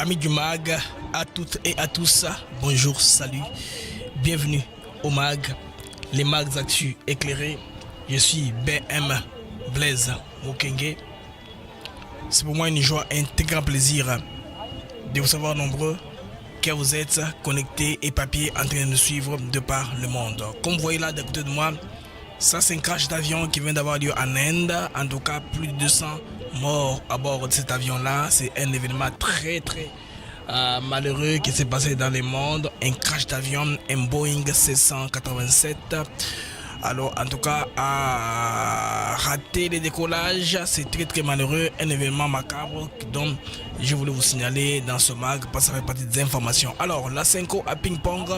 Amis du MAG, à toutes et à tous, bonjour, salut, bienvenue au MAG, les MAGs Actu éclairés. Je suis BM Blaise Mokenge. C'est pour moi une joie et un très grand plaisir de vous savoir nombreux que vous êtes connectés et papiers en train de nous suivre de par le monde. Comme vous voyez là d'un côté de moi, ça c'est un crash d'avion qui vient d'avoir lieu en Inde. En tout cas, plus de 200 morts à bord de cet avion-là. C'est un événement très malheureux qui s'est passé dans le monde. Un crash d'avion, un Boeing 787. Alors, en tout cas, à rater les décollages, c'est très malheureux. Un événement macabre dont je voulais vous signaler dans ce mag parce que ça fait partie des informations. Alors, la Senko à ping-pong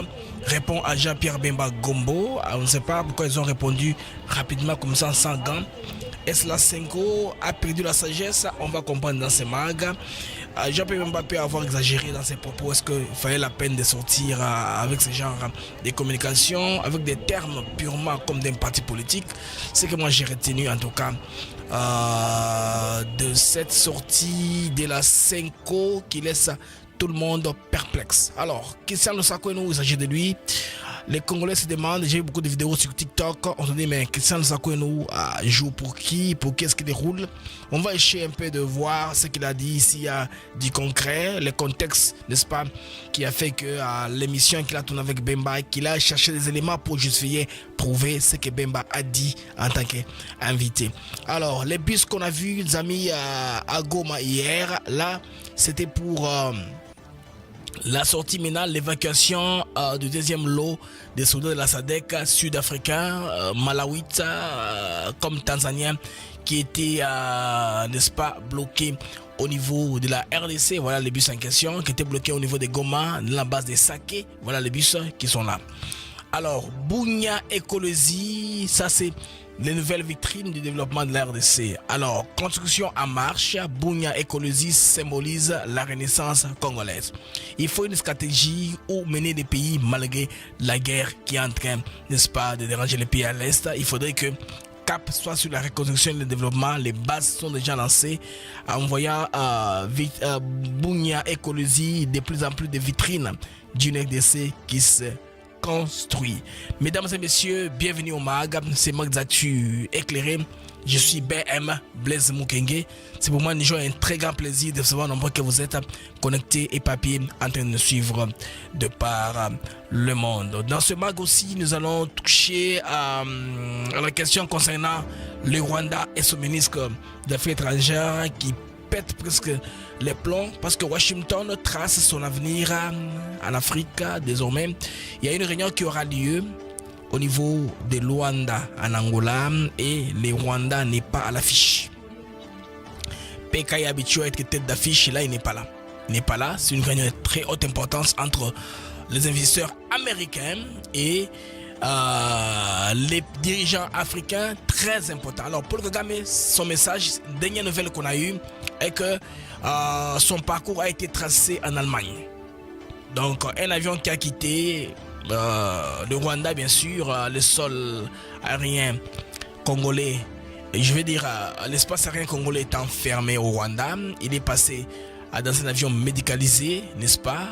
répond à Jean-Pierre Bemba Gombo. On ne sait pas pourquoi ils ont répondu rapidement comme ça, sans gants. Est-ce la Senko a perdu la sagesse? On va comprendre dans ce mag. Jean-Pierre Bemba peut avoir exagéré dans ses propos. Est-ce qu'il fallait la peine de sortir avec ce genre de communication, avec des termes purement comme d'un parti politique? C'est que moi j'ai retenu en tout cas de cette sortie de la Senko qui laisse tout le monde perplexe. Alors, Christian Lusakouenou, il s'agit de lui. Les Congolais se demandent, j'ai eu beaucoup de vidéos sur TikTok, on se dit mais Christian Lusakouenou joue pour qui est-ce qu'il déroule? On va essayer un peu de voir ce qu'il a dit, s'il y a du concret, le contexte, n'est-ce pas, qui a fait que l'émission qu'il a tourné avec Bemba, qu'il a cherché des éléments pour justifier, prouver ce que Bemba a dit en tant qu'invité. Alors, les bus qu'on a vus, les amis, à Goma hier, là, c'était pour... la sortie maintenant, l'évacuation du deuxième lot des soldats de la SADC sud-africains, malawites comme tanzaniens, qui étaient, n'est-ce pas, bloqués au niveau de la RDC. Voilà les bus en question, qui étaient bloqués au niveau de Goma, de la base des Saké. Voilà les bus qui sont là. Alors, Bunia Écologie, ça c'est les nouvelles vitrines du développement de la RDC. Alors, construction en marche, Bunia Écologie symbolise la renaissance congolaise. Il faut une stratégie où mener les pays malgré la guerre qui est en train, n'est-ce pas, de déranger les pays à l'Est. Il faudrait que cap soit sur la reconstruction et le développement. Les bases sont déjà lancées en voyant Bunia Écologie de plus en plus de vitrines d'une RDC qui se construit. Mesdames et messieurs, bienvenue au MAG, c'est Mag Actu éclairé. Je suis BM Blaise Mokenge. C'est pour moi une joie et un très grand plaisir de savoir nombreux que vous êtes connectés et papiers en train de nous suivre de par le monde. Dans ce MAG aussi, nous allons toucher à la question concernant le Rwanda et son ministre des Affaires étrangères qui pète presque les plombs parce que Washington trace son avenir en Afrique désormais. Il y a une réunion qui aura lieu au niveau de Luanda en Angola et le Rwanda n'est pas à l'affiche. PK est habitué à être tête d'affiche, là il n'est pas là. Il n'est pas là, c'est une réunion de très haute importance entre les investisseurs américains et les dirigeants africains, très important. Alors Paul Kagame, son message, dernière nouvelle qu'on a eue est que son parcours a été tracé en Allemagne. Donc un avion qui a quitté le Rwanda, bien sûr, le sol aérien congolais, et je vais dire l'espace aérien congolais étant fermé au Rwanda, il est passé dans un avion médicalisé, n'est-ce pas,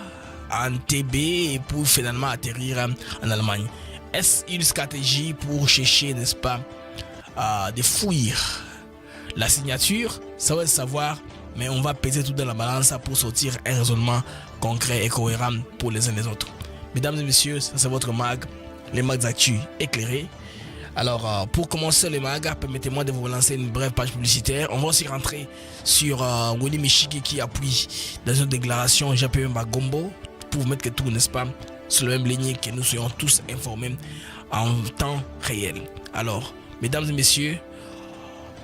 en TB, et pour finalement atterrir en Allemagne. Est-ce une stratégie pour chercher, n'est-ce pas, de fuir la signature? Ça va se savoir, mais on va peser tout dans la balance pour sortir un raisonnement concret et cohérent pour les uns et les autres. Mesdames et messieurs, ça c'est votre MAG, les MAGs Actu éclairés. Alors, pour commencer le MAG, permettez-moi de vous lancer une brève page publicitaire. On va aussi rentrer sur Willy Michiki qui appuie dans une déclaration Jean-Pierre Bemba Gombo pour vous mettre que tout, n'est-ce pas, sur la même ligne, que nous soyons tous informés en temps réel. Alors, mesdames et messieurs,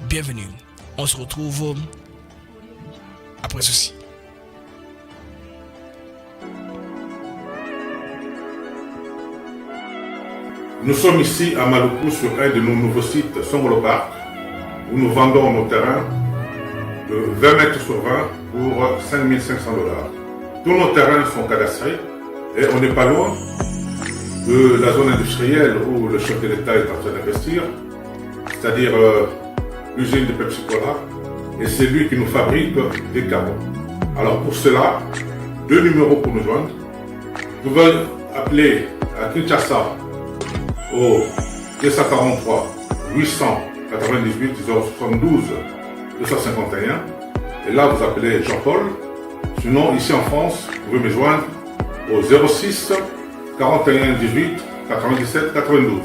bienvenue. On se retrouve après ceci. Nous sommes ici à Maluku sur un de nos nouveaux sites Songolo Park où nous vendons nos terrains de 20 mètres sur 20 pour 5 500 $. Tous nos terrains sont cadastrés et on n'est pas loin de la zone industrielle où le chef de l'État est en train d'investir, c'est-à-dire l'usine de Pepsi Cola, et c'est lui qui nous fabrique des carreaux. Alors pour cela, deux numéros pour nous joindre. Vous pouvez appeler à Kinshasa au 243 898 072 251. Et là, vous appelez Jean-Paul. Sinon, ici en France, vous pouvez me joindre au 06 41 18 97 92.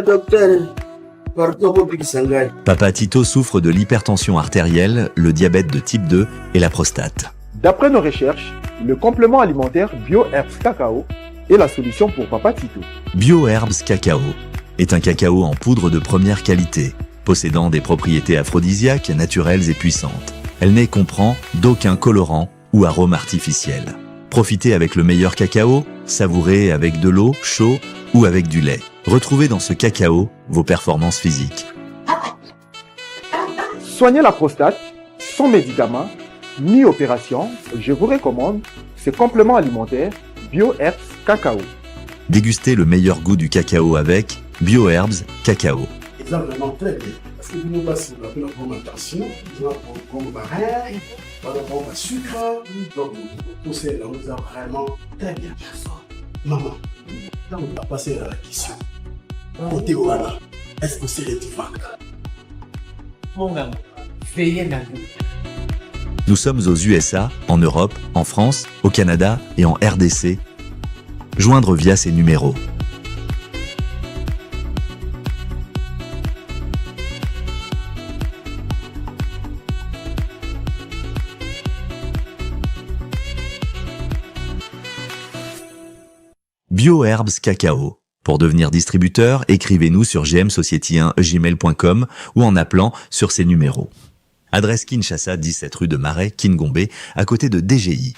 Docteur, pardon pour que ça gagne. Papa Tito souffre de l'hypertension artérielle, le diabète de type 2 et la prostate. D'après nos recherches, le complément alimentaire BioHerbs Cacao est la solution pour Papa Tito. BioHerbs Cacao est un cacao en poudre de première qualité, possédant des propriétés aphrodisiaques, naturelles et puissantes. Elle ne comprend d'aucun colorant ou arôme artificiel. Profitez avec le meilleur cacao, savourez avec de l'eau, chaud ou avec du lait. Retrouvez dans ce cacao vos performances physiques. Soignez la prostate sans médicaments ni opération. Je vous recommande ce complément alimentaire BioHerbs Cacao. Dégustez le meilleur goût du cacao avec BioHerbs Cacao. Ils ont vraiment très bien. Parce que nous, si on appelle la fermentation, nous avons comme baril, nous avons le sucre, donc tout ça, nous avons vraiment très bien. Maman, là, on va passer à la question. Côté Ouana, est-ce que c'est les divans? Mon gars, veillez dans vous. Nous sommes aux USA, en Europe, en France, au Canada et en RDC. Joindre via ces numéros. BioHerbs Cacao. Pour devenir distributeur, écrivez-nous sur gmsociety1gmail.com ou en appelant sur ces numéros. Adresse Kinshasa, 17 rue de Marais, Kingombe, à côté de DGI.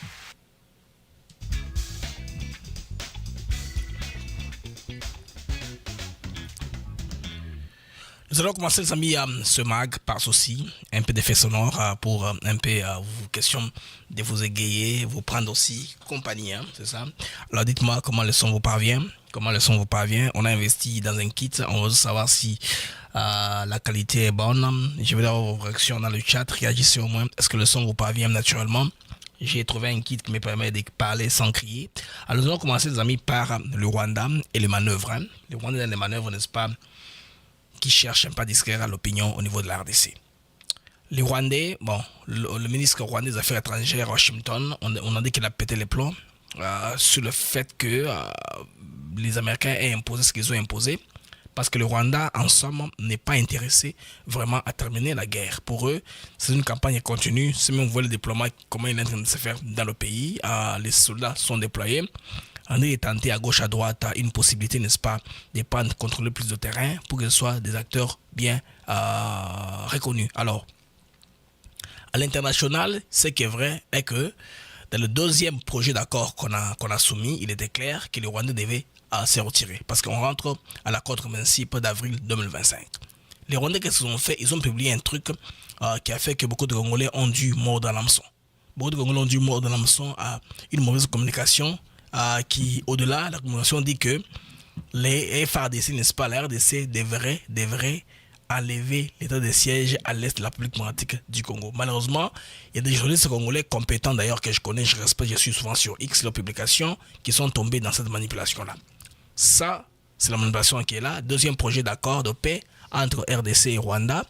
Nous allons commencer, les amis, ce mag par ceci, un peu d'effet sonore pour un peu vous question de vous égayer, vous prendre aussi compagnie, hein, c'est ça. Alors dites-moi comment le son vous parvient, On a investi dans un kit, on veut savoir si la qualité est bonne. Je vais avoir vos réactions dans le chat, réagissez au moins. Est-ce que le son vous parvient naturellement? J'ai trouvé un kit qui me permet de parler sans crier. Alors nous allons commencer, les amis, par le Rwanda et les manœuvres. Hein. Le Rwanda et les manœuvres, n'est-ce pas, qui cherche un peu à distraire l'opinion au niveau de la RDC. Les Rwandais, bon, le ministre rwandais des Affaires étrangères, Washington, on a dit qu'il a pété les plombs sur le fait que les Américains aient imposé ce qu'ils ont imposé, parce que le Rwanda, en somme, n'est pas intéressé vraiment à terminer la guerre. Pour eux, c'est une campagne continue. Si même vous voyez le déploiement, comment il est en train de se faire dans le pays, les soldats sont déployés. On est tenté à gauche, à droite, une possibilité, n'est-ce pas, de prendre, contrôler plus de terrain pour que ce soit des acteurs bien reconnus. Alors, à l'international, ce qui est vrai est que dans le deuxième projet d'accord qu'on a soumis, il était clair que les Rwandais devaient se retirer parce qu'on rentre à l'accord de principe d'avril 2025. Les Rwandais, qu'est-ce qu'ils ont fait? Ils ont publié un truc qui a fait que beaucoup de Congolais ont dû mordre dans l'hameçon. Beaucoup de Congolais ont dû mordre dans l'hameçon à une mauvaise communication. Qui, au-delà, la communication dit que les FARDC, n'est-ce pas, la RDC devrait enlever l'état de siège à l'est de la République démocratique du Congo. Malheureusement, il y a des journalistes congolais compétents d'ailleurs que je connais, je respecte, je suis souvent sur X, leurs publications, qui sont tombés dans cette manipulation-là. Ça, c'est la manipulation qui est là. Deuxième projet d'accord de paix entre RDC et Rwanda.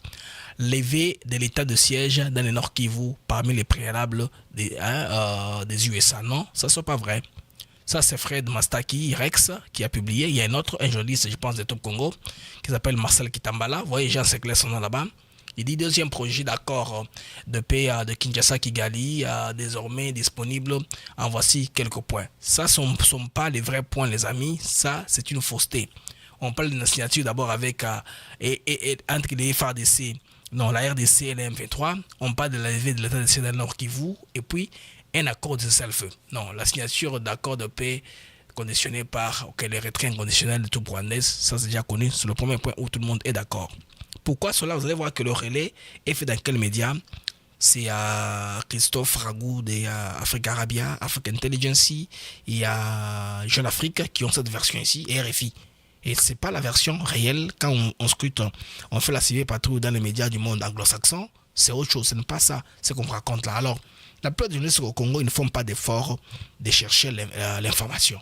Lever de l'état de siège dans le Nord Kivu parmi les préalables des USA. Non, ça ne soit pas vrai. Ça, c'est Fred Mastaki, Rex, qui a publié. Il y a un journaliste, je pense, de Top Congo, qui s'appelle Marcel Kitambala. Vous voyez, Jean Seclet, son nom là-bas. Il dit deuxième projet d'accord de paix de Kinshasa Kigali, désormais disponible. En voici quelques points. Ça ne sont pas les vrais points, les amis. Ça, c'est une fausseté. On parle d'une signature d'abord avec entre les FARDC, non, la RDC et la M23. On parle de la levée de l'état de siège dans le Nord Kivu. Et puis, un accord de cessez-le-feu. Non, la signature d'accord de paix conditionné par les retraits inconditionnels de tout Rwandais, ça c'est déjà connu, c'est le premier point où tout le monde est d'accord. Pourquoi cela? Vous allez voir que le relais est fait dans quel média? C'est Christophe Ragou de Africa Arabia, Africa Intelligence, il y a Jeune Afrique qui ont cette version ici, et RFI. Et ce n'est pas la version réelle. Quand on scrute, on fait la civile patrouille dans les médias du monde anglo-saxon, c'est autre chose. Ce n'est pas ça, ce qu'on raconte là. Alors, la plupart des journalistes au Congo, ils ne font pas d'efforts de chercher l'information.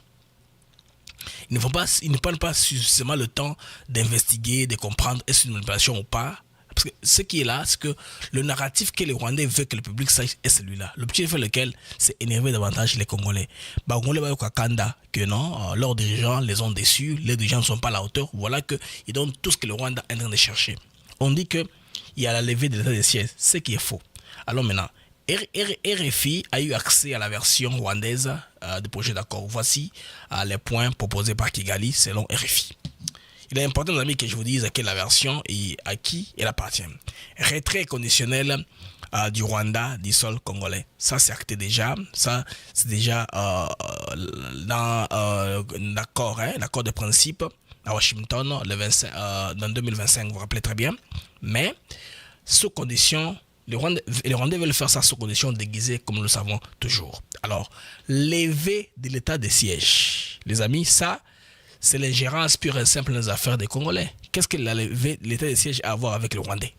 Ils ne prennent pas suffisamment le temps d'investiguer, de comprendre est-ce une manipulation ou pas. Parce que ce qui est là, c'est que le narratif que les Rwandais veulent que le public sache est celui-là. L'objectif est lequel, c'est énerver davantage les Congolais. Les Congolais vont au Kanda que non, leurs dirigeants les ont déçus, les dirigeants ne sont pas à la hauteur. Voilà qu'ils donnent tout ce que le Rwanda est en train de chercher. On dit qu'il y a la levée de l'état de siège, ce qui est faux. Alors maintenant, RFI a eu accès à la version rwandaise du projet d'accord. Voici les points proposés par Kigali selon RFI. Il est important, mes amis, que je vous dise à quelle la version et à qui elle appartient. Retrait conditionnel du Rwanda du sol congolais. Ça, c'est acté déjà. Ça, c'est déjà dans l'accord, l'accord de principe à Washington dans 2025, vous vous rappelez très bien. Mais, sous condition, les Rwandais veulent faire ça sous condition déguisée, comme nous le savons toujours. Alors, lever de l'état de siège. Les amis, ça, c'est l'ingérence pure et simple des affaires des Congolais. Qu'est-ce que l'état de siège a à voir avec le Rwandais?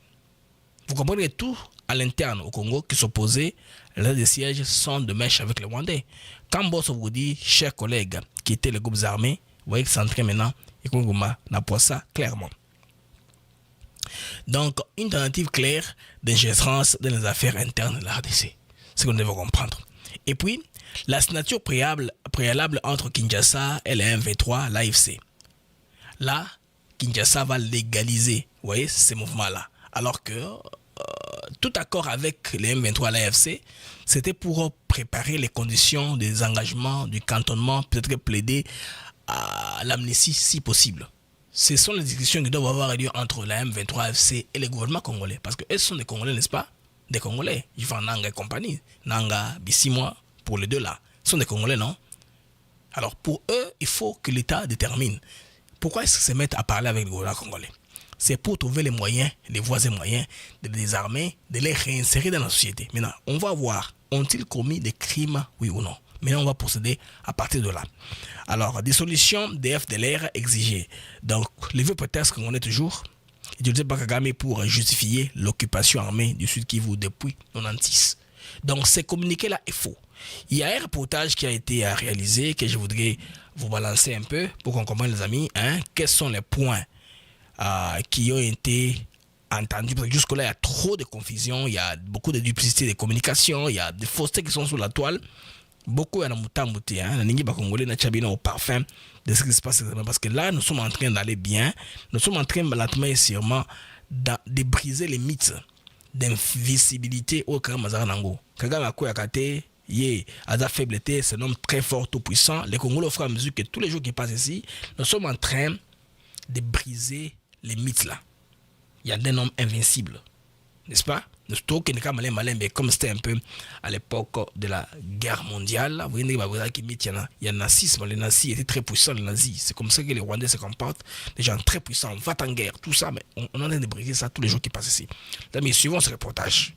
Vous comprenez tout à l'interne au Congo qui s'opposait, l'état de siège sont de mèche avec les Rwandais. Quand Bosso vous dit, chers collègues, qui étaient les groupes armés, vous voyez que c'est en train maintenant, et qu'on n'a pas ça clairement. Donc, une tentative claire d'ingérence dans les affaires internes de la RDC. C'est ce qu'on devait comprendre. Et puis, la signature préalable entre Kinshasa et les M23, l'AFC. Là, Kinshasa va légaliser, vous voyez, ces mouvements-là. Alors que tout accord avec les M23 et l'AFC, c'était pour préparer les conditions des engagements, du cantonnement, peut-être plaider à l'amnistie si possible. Ce sont les discussions qui doivent avoir lieu entre la M23 AFC et les gouvernements congolais. Parce qu'eux sont des Congolais, n'est-ce pas? Des Congolais. Ils font Nanga et compagnie. Nanga, Bissimois, pour les deux là. Ils sont des Congolais, non? Alors pour eux, il faut que l'État détermine. Pourquoi est-ce qu'ils se mettent à parler avec les gouvernements congolais? C'est pour trouver les moyens, les voies et moyens de les désarmer, de les réinsérer dans la société. Maintenant, on va voir, ont-ils commis des crimes, oui ou non? Maintenant, on va procéder à partir de là. Alors, des solutions des FDLR exigées. Donc, les vieux prétextes qu'on est toujours utilisés par Kagame pour justifier l'occupation armée du Sud Kivu depuis 1996. Donc, ces communiqués-là est faux. Il y a un reportage qui a été réalisé que je voudrais vous balancer un peu pour qu'on comprenne, les amis, quels sont les points qui ont été entendus. Parce que jusque-là, il y a trop de confusion, il y a beaucoup de duplicité de communication, il y a des faussetés qui sont sur la toile. Beaucoup de moutamouté, Congolais au parfum de ce qui se passe. Parce que là, nous sommes en train d'aller bien. Nous sommes en train, lentement et sûrement, de briser les mythes d'invisibilité au Kagame. Kagame a quoi à côté? À sa faibleté, c'est un homme très fort, tout puissant. Les Congolais, au fur et à mesure que tous les jours qui passent ici, nous sommes en train de briser les mythes là. Il y a des hommes invincibles, n'est-ce pas? Mais comme c'était un peu à l'époque de la guerre mondiale, vous voyez qu'il y a le nazisme, les nazis étaient très puissants, les nazis. C'est comme ça que les Rwandais se comportent, des gens très puissants, va en guerre, tout ça, mais on est en train de briser ça tous les jours qui passent ici. Mais suivons ce reportage.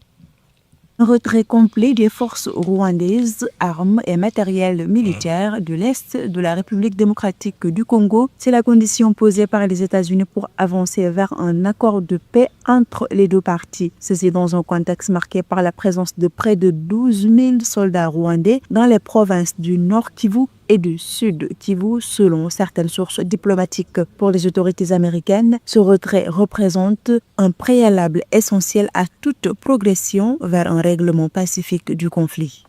Retrait complet des forces rwandaises, armes et matériel militaire de l'Est de la République démocratique du Congo. C'est la condition posée par les États-Unis pour avancer vers un accord de paix entre les deux parties. Ceci dans un contexte marqué par la présence de près de 12 000 soldats rwandais dans les provinces du Nord Kivu et du Sud Kivu, selon certaines sources diplomatiques. Pour les autorités américaines, ce retrait représente un préalable essentiel à toute progression vers un règlement pacifique du conflit.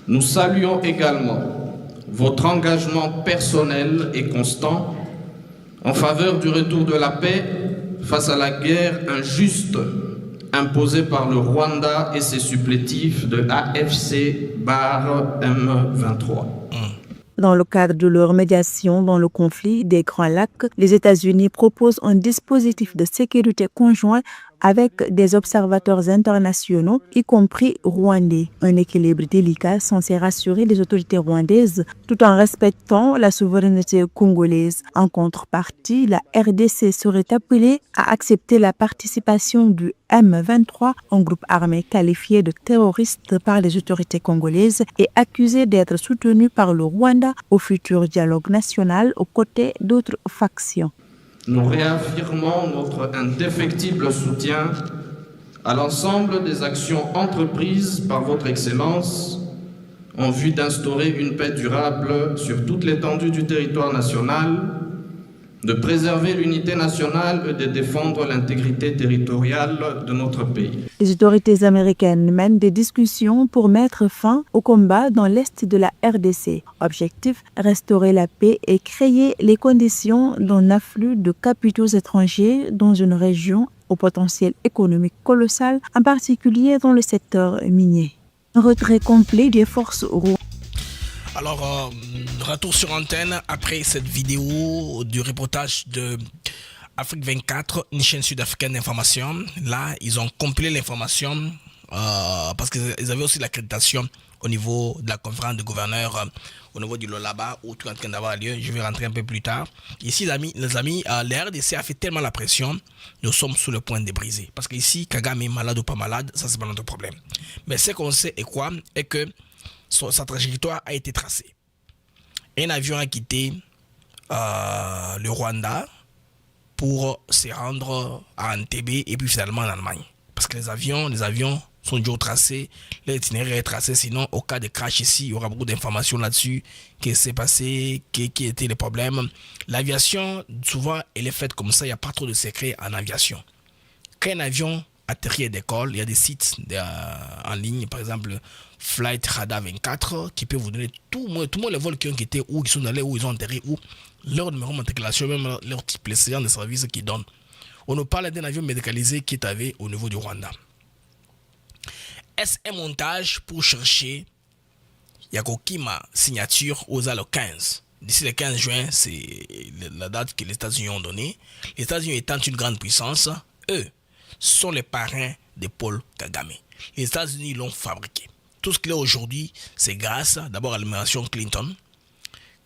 Nous saluons également votre engagement personnel et constant en faveur du retour de la paix face à la guerre injuste imposée par le Rwanda et ses supplétifs de AFC/M23. Dans le cadre de leur médiation dans le conflit des Grands Lacs, les États-Unis proposent un dispositif de sécurité conjoint avec des observateurs internationaux, y compris rwandais. Un équilibre délicat censé rassurer les autorités rwandaises tout en respectant la souveraineté congolaise. En contrepartie, la RDC serait appelée à accepter la participation du M23, un groupe armé qualifié de terroriste par les autorités congolaises et accusé d'être soutenu par le Rwanda au futur dialogue national aux côtés d'autres factions. Nous réaffirmons notre indéfectible soutien à l'ensemble des actions entreprises par votre Excellence en vue d'instaurer une paix durable sur toute l'étendue du territoire national, de préserver l'unité nationale et de défendre l'intégrité territoriale de notre pays. Les autorités américaines mènent des discussions pour mettre fin au combat dans l'est de la RDC. Objectif, restaurer la paix et créer les conditions d'un afflux de capitaux étrangers dans une région au potentiel économique colossal, en particulier dans le secteur minier. Un retrait complet des forces rwandaises. Alors, retour sur antenne après cette vidéo du reportage de Afrique 24, une chaîne sud-africaine d'information. Là, ils ont compilé l'information parce qu'ils avaient aussi l'accréditation au niveau de la conférence de gouverneurs, au niveau du Lolaba, où tout est en train d'avoir lieu. Je vais rentrer un peu plus tard. Ici, les amis, la RDC a fait tellement la pression, nous sommes sur le point de briser. Parce qu'ici, Kagame est malade ou pas malade, ça c'est pas notre problème. Mais ce qu'on sait est quoi? Est que sa trajectoire a été tracée. Un avion a quitté le Rwanda pour se rendre à Entebbe et puis finalement en Allemagne. Parce que les avions sont toujours tracés, l'itinéraire est tracé, sinon au cas de crash ici, il y aura beaucoup d'informations là-dessus, qu'est-ce qui s'est passé, qui étaient les problèmes. L'aviation, souvent, elle est faite comme ça, il n'y a pas trop de secrets en aviation. Quand un avion atterrit et décolle, il y a des sites en ligne, par exemple Flight Radar 24, qui peut vous donner tout le monde les vols qui ont quitté, où ils sont allés, où ils ont atterri, où leur numéro de matriculation, même leur type, les séances de services qu'ils donnent. On nous parle d'un avion médicalisé qui est arrivé au niveau du Rwanda. Est-ce un montage pour chercher Yakokima signature aux le 15? D'ici le 15 juin, c'est la date que les États-Unis ont donnée. Les États-Unis étant une grande puissance, eux sont les parrains de Paul Kagame. Les États-Unis l'ont fabriqué. Tout ce qu'il est aujourd'hui, c'est grâce d'abord à l'administration Clinton.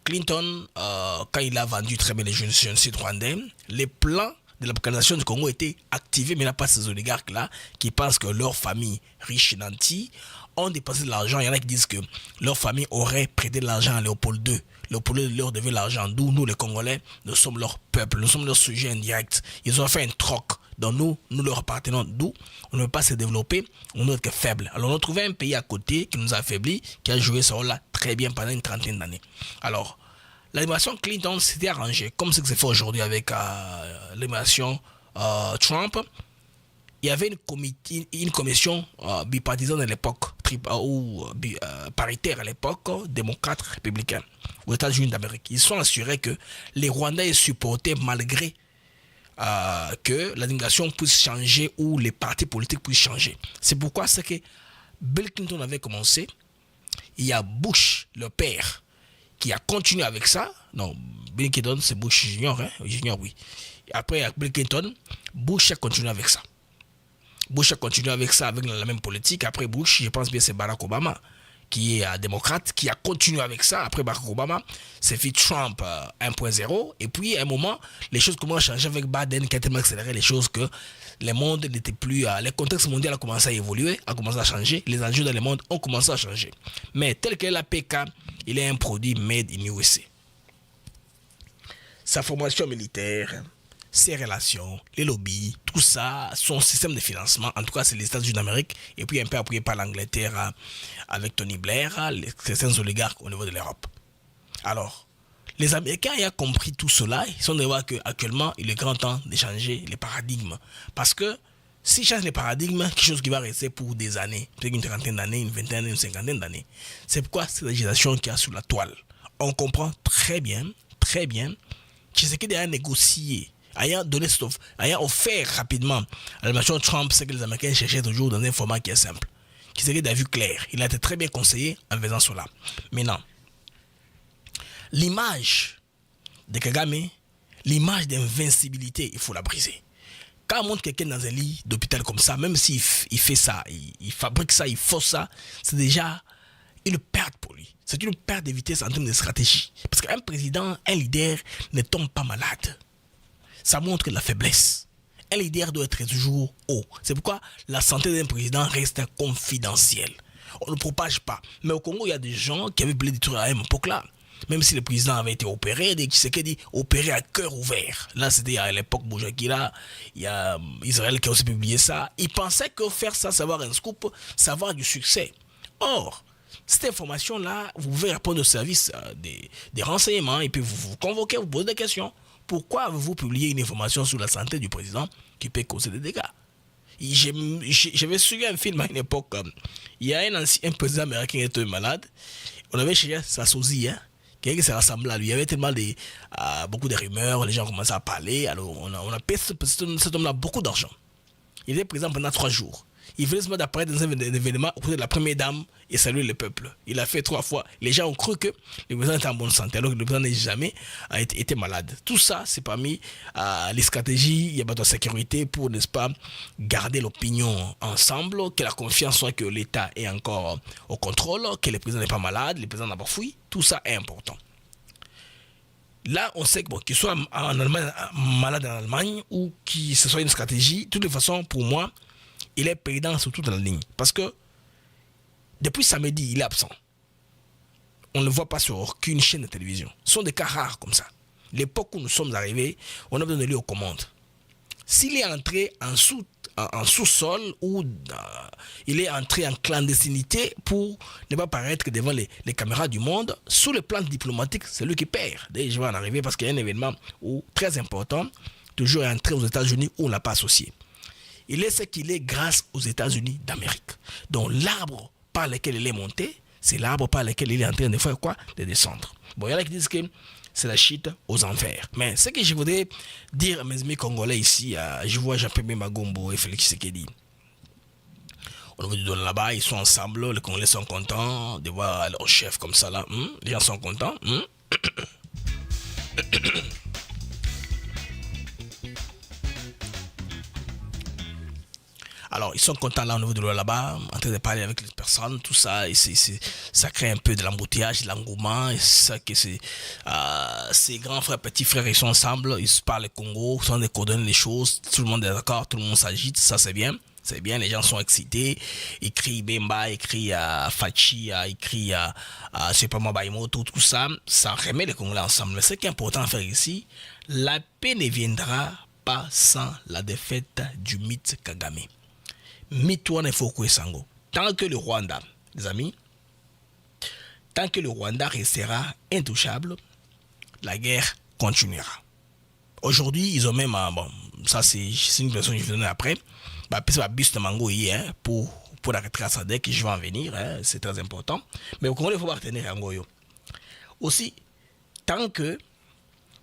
Clinton, quand il a vendu très bien les génocides rwandais, les plans de la localisation du Congo étaient activés, mais il n'y a pas ces oligarques-là qui pensent que leurs familles riches et nantis ont dépensé de l'argent. Il y en a qui disent que leur famille aurait prêté de l'argent à Léopold II. Léopold II leur devait l'argent. D'où nous, les Congolais, nous sommes leur peuple, nous sommes leurs sujets indirects. Ils ont fait un troc. Donc nous leur appartenons. D'où on ne veut pas se développer, on ne veut être faible. Alors on a trouvé un pays à côté qui nous a affaiblis, qui a joué ce rôle-là très bien pendant une trentaine d'années. Alors, l'administration Clinton s'était arrangée, comme ce que c'est fait aujourd'hui avec l'administration Trump. Il y avait une commission bipartisane à l'époque, ou paritaire à l'époque, démocrate républicain, aux États-Unis d'Amérique. Ils sont assurés que les Rwandais supportaient malgré que l'administration puisse changer ou les partis politiques puissent changer. C'est pourquoi c'est que Bill Clinton avait commencé. Il y a Bush, le père, qui a continué avec ça. Non, Bill Clinton, c'est Bush Junior, hein? Junior, oui. Et après, avec Bill Clinton, Bush a continué avec ça. Bush a continué avec ça, avec la même politique. Après Bush, je pense bien c'est Barack Obama, qui est démocrate, qui a continué avec ça. Après Barack Obama, c'est fait Trump 1.0. Et puis, à un moment, les choses commencent à changer avec Biden, qui a tellement accéléré les choses que le monde n'était plus... le contexte mondial a commencé à évoluer, a commencé à changer. Les enjeux dans le monde ont commencé à changer. Mais tel que la PK, il est un produit made in USA. Sa formation militaire, ses relations, les lobbies, tout ça, son système de financement, en tout cas c'est les États-Unis d'Amérique, et puis un peu appuyé par l'Angleterre avec Tony Blair, certains oligarques au niveau de l'Europe. Alors, les Américains ayant compris tout cela, ils sont de voir qu'actuellement, il est grand temps de changer les paradigmes. Parce que s'ils changent les paradigmes, quelque chose qui va rester pour des années, peut-être une trentaine d'années, une vingtaine, une cinquantaine d'années. C'est pourquoi cette législation qui est sur la toile. On comprend très bien, Tshisekedi a négocié, ayant offert rapidement à l'administration Trump ce que les Américains cherchaient toujours dans un format qui est simple. Tshisekedi a vu clair. Il a été très bien conseillé en faisant cela. Maintenant, l'image de Kagame, l'image d'invincibilité, il faut la briser. Quand on monte quelqu'un dans un lit d'hôpital comme ça, même s'il fait ça, il fabrique ça, il fausse ça, c'est déjà une perte pour lui. C'est une perte de vitesse en termes de stratégie. Parce qu'un président, un leader ne tombe pas malade. Ça montre la faiblesse. Un leader doit être toujours haut. C'est pourquoi la santé d'un président reste confidentielle. On ne propage pas. Mais au Congo, il y a des gens qui avaient voulu détruire à une époque-là. Même si le président avait été opéré, dès Tshisekedi opéré à cœur ouvert. Là, c'était à l'époque Boujakila. Il y a Israël qui a aussi publié ça. Il pensait que faire ça, savoir un scoop, savoir du succès. Or, cette information-là, vous pouvez répondre au service des renseignements et puis vous convoquez, vous posez des questions. Pourquoi avez-vous publié une information sur la santé du président qui peut causer des dégâts? J'avais suivi un film à une époque. Il y a un président américain qui était malade. On avait cherché sa sosie, quelqu'un qui se rassemblait à lui. Il y avait tellement beaucoup de rumeurs, les gens commençaient à parler. Alors on a payé cet homme-là beaucoup d'argent. Il était présent pendant 3 jours. Il venait seulement d'apparaître dans un événement auprès de la première dame et saluer le peuple. Il a fait 3 fois. Les gens ont cru que le président était en bonne santé, alors que le président n'a jamais été malade. Tout ça, c'est parmi les stratégies, il y a besoin de sécurité pour, n'est-ce pas, garder l'opinion ensemble, que la confiance soit que l'État est encore au contrôle, que le président n'est pas malade, le président n'a pas fui. Tout ça est important. Là, on sait qu'il soit en Allemagne, malade en Allemagne, ou que ce soit une stratégie, de toutes les façons, pour moi, il est perdant sur toute la ligne. Parce que depuis samedi, il est absent. On ne le voit pas sur aucune chaîne de télévision. Ce sont des cas rares comme ça. L'époque où nous sommes arrivés, on a besoin de lui aux commandes. S'il est entré en sous-sol ou il est entré en clandestinité pour ne pas paraître devant les caméras du monde, sous le plan diplomatique, c'est lui qui perd. D'ailleurs, je vais en arriver parce qu'il y a un événement très important, toujours entré aux États-Unis où on ne l'a pas associé. Il est ce qu'il est grâce aux États-Unis d'Amérique. Donc l'arbre par lequel il est monté, c'est l'arbre par lequel il est en train de faire quoi? De descendre. Bon, il y en a qui disent que c'est la chute aux enfers. Mais ce que je voudrais dire à mes amis congolais ici, je vois Jean-Pierre Magombo et Félix Tshisekedi. Au niveau du don là-bas, ils sont ensemble, les Congolais sont contents de voir leur chef comme ça là. Les gens sont contents. Alors, ils sont contents là au niveau de là-bas, en train de parler avec les personnes, tout ça, et ça crée un peu de l'embouteillage, de l'engouement, et c'est ça que ces grands frères, petits frères, ils sont ensemble, ils se parlent le Congo, ils sont de coordonner les choses, tout le monde est d'accord, tout le monde s'agite, ça c'est bien, les gens sont excités, ils crient Bemba, ils crient Fachi, ils crient c'est pas moi Baïmo, tout ça, ça remet les Congolais ensemble. Mais ce qui est important à faire ici, la paix ne viendra pas sans la défaite du mythe Kagame. Mitouane Foko Sango. Tant que le Rwanda, les amis, tant que le Rwanda restera intouchable, la guerre continuera. Aujourd'hui, ils ont même, ça c'est une version que je vais donner après, c'est un bus de mango hier pour la retraite SADC, je vais en venir, c'est très important. Mais au Congo, il faut partenir en Goyo. Aussi, tant que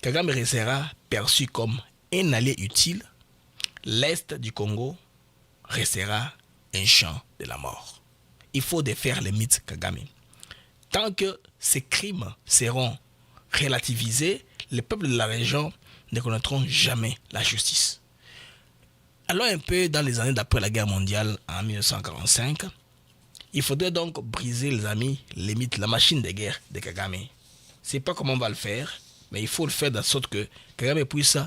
Kagame restera perçu comme un allié utile, l'Est du Congo restera un champ de la mort. Il faut défaire les mythes Kagame. Tant que ces crimes seront relativisés, les peuples de la région ne connaîtront jamais la justice. Alors un peu dans les années d'après la guerre mondiale en 1945, il faudrait donc briser, les amis, les mythes, la machine de guerre de Kagame. C'est pas comment on va le faire, mais il faut le faire de sorte que Kagame puisse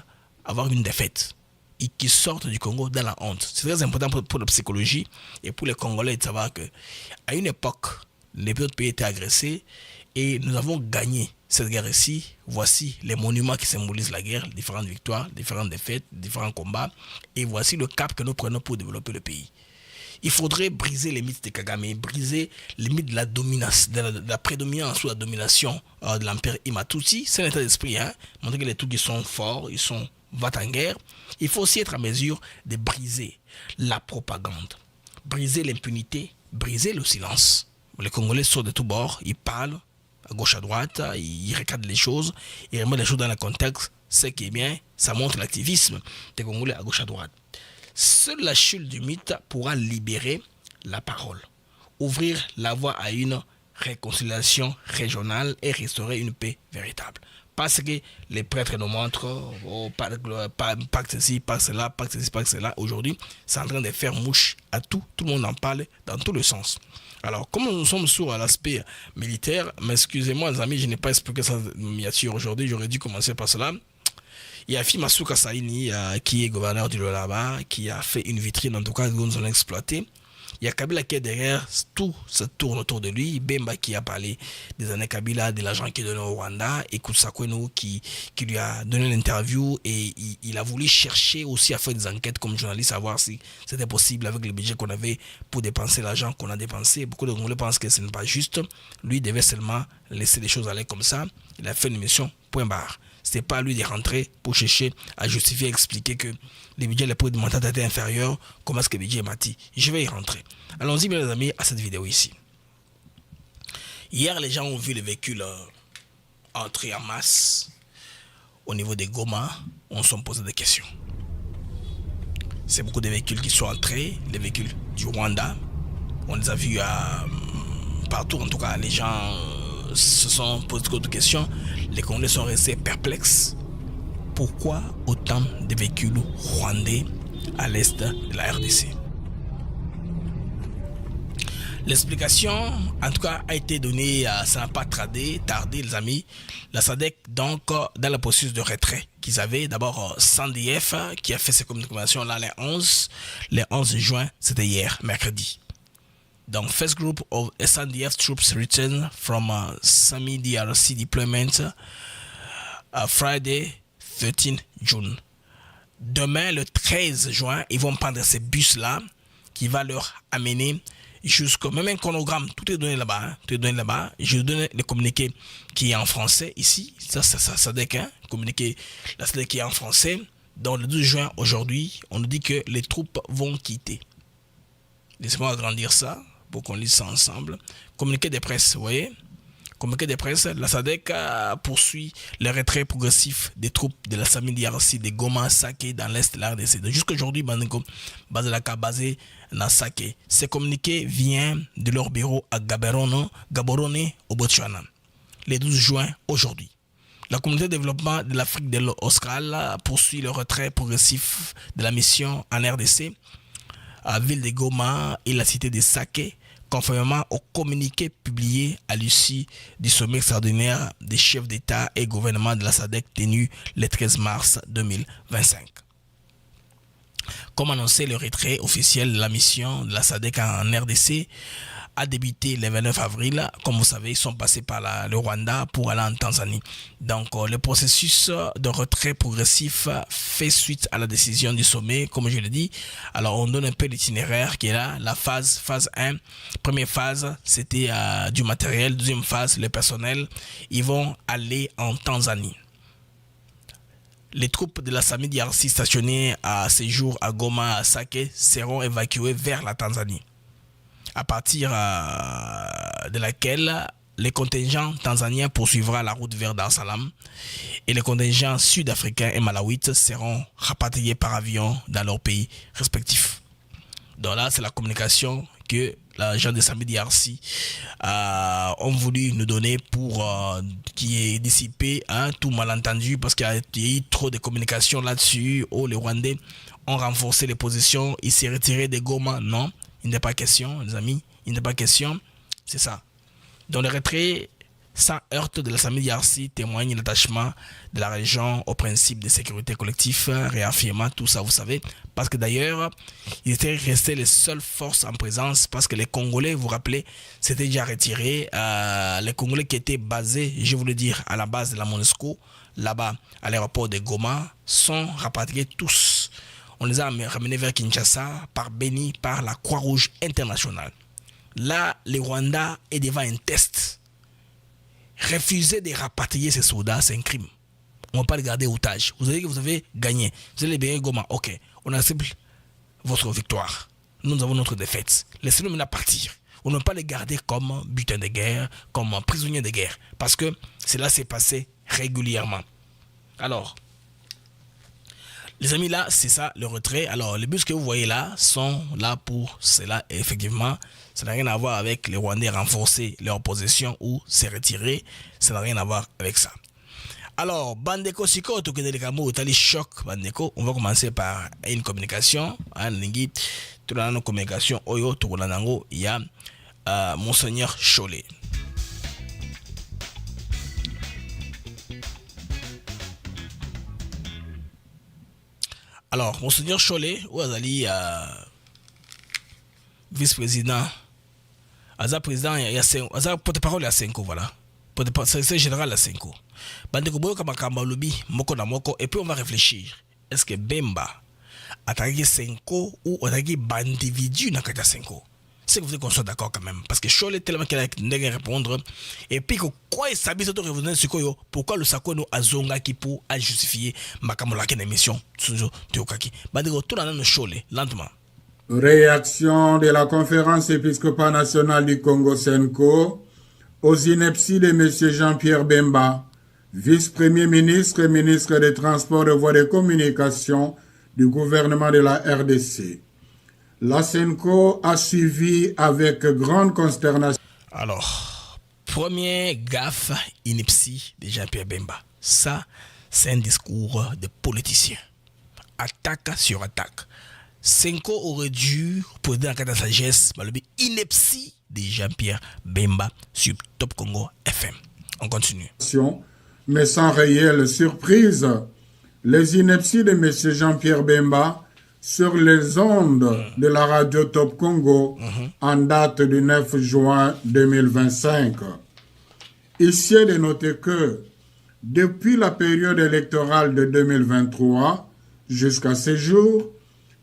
avoir une défaite et qui sortent du Congo dans la honte. C'est très important pour la psychologie et pour les Congolais de savoir qu'à une époque, les autres pays étaient agressés et nous avons gagné cette guerre ici. Voici les monuments qui symbolisent la guerre, différentes victoires, différentes défaites, différents combats. Et voici le cap que nous prenons pour développer le pays. Il faudrait briser les mythes de Kagame, briser les mythes de la domination, de la prédominance ou la domination de l'empire Imatouti. C'est un état d'esprit, montrer que les Tutsis sont forts, ils sont va en guerre. Il faut aussi être à mesure de briser la propagande, briser l'impunité, briser le silence. Les Congolais sortent de tous bords, ils parlent à gauche à droite, ils recadrent les choses, ils remettent les choses dans le contexte. Ce qui est bien, ça montre l'activisme des Congolais à gauche à droite. Seule la chute du mythe pourra libérer la parole, ouvrir la voie à une réconciliation régionale et restaurer une paix véritable. Parce que les prêtres nous montrent, oh, pacte ceci, pacte cela, pacte ceci, pacte cela. Aujourd'hui, c'est en train de faire mouche à tout. Tout le monde en parle dans tous les sens. Alors, comme nous sommes sur l'aspect militaire, mais excusez-moi les amis, je n'ai pas expliqué ça miniature aujourd'hui, j'aurais dû commencer par cela. Il y a Masuka Saini, qui est gouverneur du Lualaba, qui a fait une vitrine, en tout cas, que nous allons exploiter. Il y a Kabila qui est derrière, tout se tourne autour de lui. Bemba qui a parlé des années Kabila, de l'argent qu'il donné au Rwanda. Et Koutsakweno qui lui a donné l'interview. Et il a voulu chercher aussi à faire des enquêtes comme journaliste, à voir si c'était possible avec le budget qu'on avait pour dépenser l'argent qu'on a dépensé. Beaucoup de Congolais pensent que ce n'est pas juste. Lui devait seulement laisser les choses aller comme ça. Il a fait une mission, point barre. Ce n'est pas à lui de rentrer pour chercher à justifier, expliquer que les budgets, les prix de montant étaient inférieurs. Comment est-ce que le budget est mati? Je vais y rentrer. Allons-y, mes amis, à cette vidéo ici. Hier, les gens ont vu les véhicules entrer en masse au niveau des Goma. On s'est posé des questions. C'est beaucoup de véhicules qui sont entrés, les véhicules du Rwanda. On les a vus partout. En tout cas, les gens se sont posé d'autres questions. Les Congolais sont restés perplexes. Pourquoi autant de véhicules rwandais à l'est de la RDC? L'explication, en tout cas, a été donnée, ça n'a pas tardé, les amis. La SADC, donc, dans le processus de retrait qu'ils avaient, d'abord, SANDF, qui a fait ses communications-là le 11 juin, c'était hier, mercredi. Donc, first group of SANDF troops return from Sami DRC deployment Friday 13 June. Demain, le 13 juin, ils vont prendre ces bus-là qui va leur amener jusqu'au même un chronogramme. Tout est donné là-bas. Hein, tout est donné là-bas. Je donne le communiqué qui est en français ici. Ça SADC, hein, communiqué, la SADC qui est en français. Donc, le 12 juin, aujourd'hui, on nous dit que les troupes vont quitter. Laissez-moi agrandir ça pour qu'on lise ça ensemble. Communiqué de presse, vous voyez? Communiqué de presse, la SADC poursuit le retrait progressif des troupes de la SAMI DRC de Goma, Sake dans l'est de la RDC. Jusqu'à aujourd'hui, Bazalaka basé dans Sake. Ce communiqué vient de leur bureau à Gaborone, au Botswana, le 12 juin aujourd'hui. La communauté de développement de l'Afrique de l'Austral poursuit le retrait progressif de la mission en RDC à ville de Goma et la cité de Sake, conformément au communiqué publié à l'issue du sommet extraordinaire des chefs d'État et gouvernement de la SADC tenu le 13 mars 2025. Comme annoncé, le retrait officiel de la mission de la SADC en RDC a débuté le 29 avril. Comme vous savez, ils sont passés par le Rwanda pour aller en Tanzanie. Donc, le processus de retrait progressif fait suite à la décision du sommet, comme je l'ai dit. Alors, on donne un peu l'itinéraire qui est là. La phase 1, première phase, c'était du matériel. Deuxième phase, le personnel. Ils vont aller en Tanzanie. Les troupes de la SAMI DRC stationnées à ces jours à Goma, à Sake, seront évacuées vers la Tanzanie, à partir de laquelle les contingents tanzaniens poursuivra la route vers Dar es Salaam et les contingents sud-africains et malawites seront rapatriés par avion dans leurs pays respectifs. Donc là, c'est la communication que les gens de SAMI DRC ont voulu nous donner pour qui est dissipé tout malentendu parce qu'il y a eu trop de communication là-dessus. Les Rwandais ont renforcé les positions, ils s'est retiré de Goma. Non, il n'est pas question, les amis, il n'est pas question, c'est ça. Dans le retrait sans heurte de la SAMI DRC témoigne l'attachement de la région au principe de sécurité collective, réaffirmant tout ça, vous savez, parce que d'ailleurs, ils étaient restés les seules forces en présence, parce que les Congolais, vous vous rappelez, s'étaient déjà retirés. Les Congolais qui étaient basés, je voulais dire, à la base de la MONUSCO, là-bas, à l'aéroport de Goma, sont rapatriés tous. On les a ramenés vers Kinshasa, par Beni, par la Croix-Rouge internationale. Là, le Rwanda est devant un test. Refuser de rapatrier ces soldats, c'est un crime. On ne va pas les garder otages. Vous savez que vous avez gagné. Vous allez bien Goma. Ok, on accepte votre victoire. Nous avons notre défaite. Laissez-nous maintenant partir. On ne va pas les garder comme butin de guerre, comme prisonniers de guerre. Parce que cela s'est passé régulièrement. Alors, les amis, là, c'est ça le retrait. Alors, les bus que vous voyez là sont là pour cela. Et effectivement, ça n'a rien à voir avec les Rwandais renforcer leur position ou se retirer. Ça n'a rien à voir avec ça. Alors, Bandeko Siko, tu connais les Cameroun, tu as les chocs, Bandeko. On va commencer par une communication. Tout dans nos communications, Oyo, Togolanango, il y a Monseigneur Cholet. Alors, Monseigneur Cholet, où est vice-président, Aza président, il y a 5, Aza porte-parole à 5, voilà. C'est général à 5. Bandeko Boyo Kamakamba Lobi, Moko na Moko, et puis on va réfléchir. Est-ce que Bemba attaqué 5 ou attaqué d'individu dans 5? C'est que vous êtes qu'on soit d'accord quand même. Parce que Cholet tellement qu'il a qu'à répondre. Et puis, quoi il s'habille sur revenir sur quoi pourquoi le Sako nous a zonga qui pour justifier Makamola qui est émission. Théokaki. Bandeko, tout dans le Cholet, lentement. Réaction de la conférence épiscopale nationale du Congo Senko aux inepties de M. Jean-Pierre Bemba, vice-premier ministre et ministre des Transports et Voies de Communication du gouvernement de la RDC. La Senko a suivi avec grande consternation. Alors, premier gaffe ineptie de Jean-Pierre Bemba. Ça, c'est un discours de politicien. Attaque sur attaque. Senko aurait dû poser en cas de sagesse, mais le ineptie de Jean-Pierre Bemba sur Top Congo FM. On continue. Mais sans réelle surprise, les inepties de M. Jean-Pierre Bemba sur les ondes de la radio Top Congo en date du 9 juin 2025. Ici est de noter que depuis la période électorale de 2023 jusqu'à ce jour,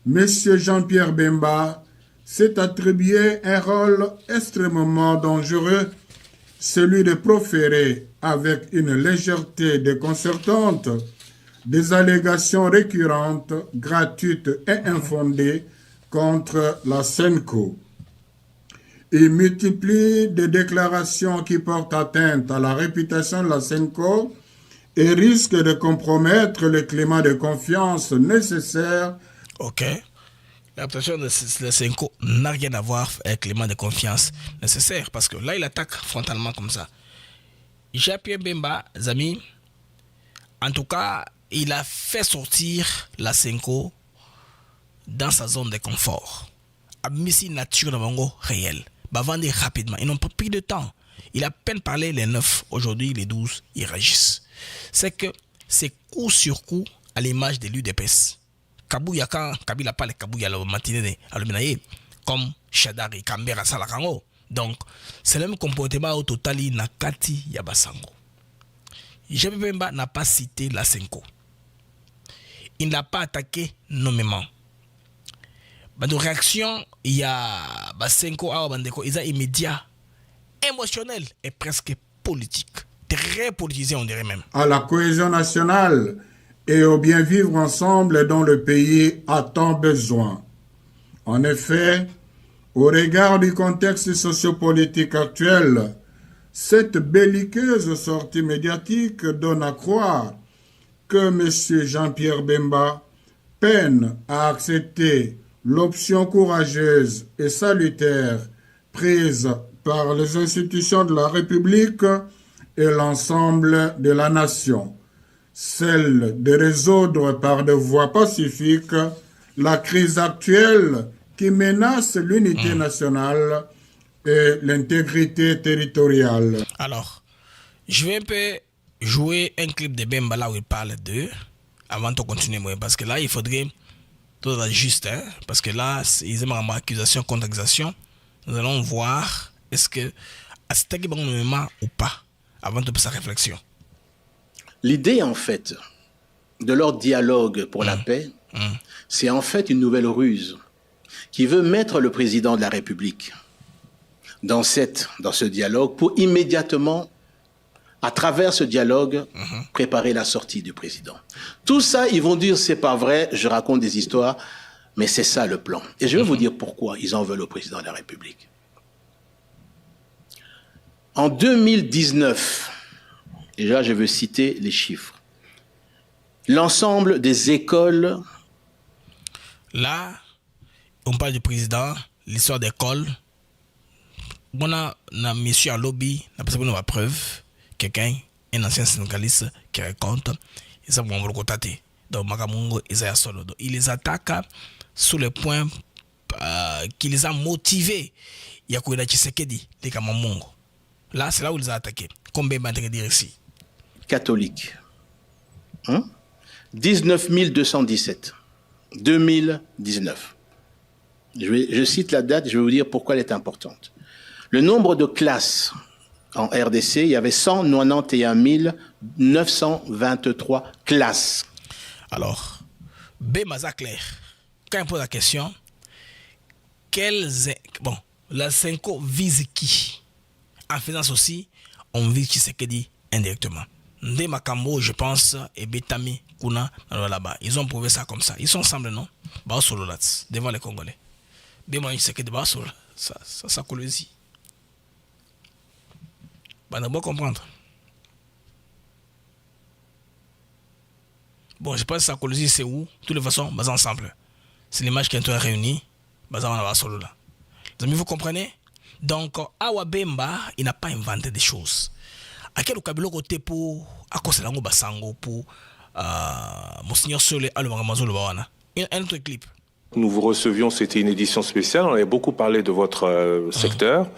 M. Jean-Pierre Bemba s'est attribué un rôle extrêmement dangereux, celui de proférer avec une légèreté déconcertante des allégations récurrentes, gratuites et infondées contre la Senko. Il multiplie des déclarations qui portent atteinte à la réputation de la Senko et risquent de compromettre le climat de confiance nécessaire. Ok. La réputation de la Senko n'a rien à voir avec le climat de confiance nécessaire parce que là, il attaque frontalement comme ça. Jean-Pierre Bemba, amis, en tout cas, il a fait sortir la Senko dans sa zone de confort. A mis une nature de Bango réelle. Bavandi rapidement. Ils n'ont pas pris de temps. Il a à peine parlé les 9. Aujourd'hui, les 12, ils réagissent. C'est que c'est coup sur coup à l'image de l'UDPS. Kabouya, quand Kabila parle, Kabouya la matinée à l'Ominaye, comme Shadari, Kambera, Salakango. Donc, c'est le même comportement au total, Nakati, Yabasango. Jean-Pierre Bemba n'a pas cité la Senko. Il n'a pas attaqué nommément. De réaction, il y a Senko, ils ont immédiat, émotionnel et presque politique. Très politisé, on dirait même. À la cohésion nationale et au bien vivre ensemble dont le pays a tant besoin. En effet, au regard du contexte sociopolitique actuel, cette belliqueuse sortie médiatique donne à croire que M. Jean-Pierre Bemba peine à accepter l'option courageuse et salutaire prise par les institutions de la République et l'ensemble de la nation, celle de résoudre par des voies pacifiques la crise actuelle qui menace l'unité nationale et l'intégrité territoriale. Alors, je vais un peu jouer un clip de Bemba là où il parle d'eux avant de continuer, parce que là, il faudrait tout juste, hein, parce que là, ils aiment avoir accusation contre accusation. Nous allons voir est-ce que c'est un bon moment ou pas avant de faire sa réflexion. L'idée, en fait, de leur dialogue pour la paix, c'est en fait une nouvelle ruse qui veut mettre le président de la République dans ce dialogue pour immédiatement, à travers ce dialogue, préparer la sortie du président. Tout ça, ils vont dire, c'est pas vrai, je raconte des histoires, mais c'est ça le plan. Et je vais vous dire pourquoi ils en veulent au président de la République. En 2019, et là je veux citer les chiffres, l'ensemble des écoles... Là, on parle du président, l'histoire d'école. On a monsieur en lobby, on a preuve, quelqu'un un ancien syndicaliste qui raconte, ils ont donc Magamungo, solo. Donc, il les attaque sur le point qui les a motivés. Il y a quoi Tshisekedi, les Kamamungo. Là, c'est là où ils ont attaqué. Combien de dire ici? Catholique. 19 217. 2019. Je cite la date, je vais vous dire pourquoi elle est importante. Le nombre de classes en RDC, il y avait 191 923 classes. Alors, Bemaza clair. Quand on pose la question, la Senko vise qui? En faisant ceci, on vise Tshisekedi indirectement. Ndé Makambo, je pense, et Betami Kuna là-bas. Ils ont prouvé ça comme ça. Ils sont ensemble, non? Bah, solo là, devant les Congolais. Bema Tshisekedi, bah, solo. Ça coule ici. Bah, on doit comprendre. Bon, je pense que ça coule ici, c'est où? De toutes les façons, bah, ensemble. C'est l'image qui est réunie. Bah, on va solo là. Les amis, vous comprenez? Donc, Awa Bemba, il n'a pas inventé des choses. À quel cabilo côté pour à cause de la basango pour Monseigneur Solé à un autre clip. Nous vous recevions, c'était une édition spéciale, on avait beaucoup parlé de votre secteur,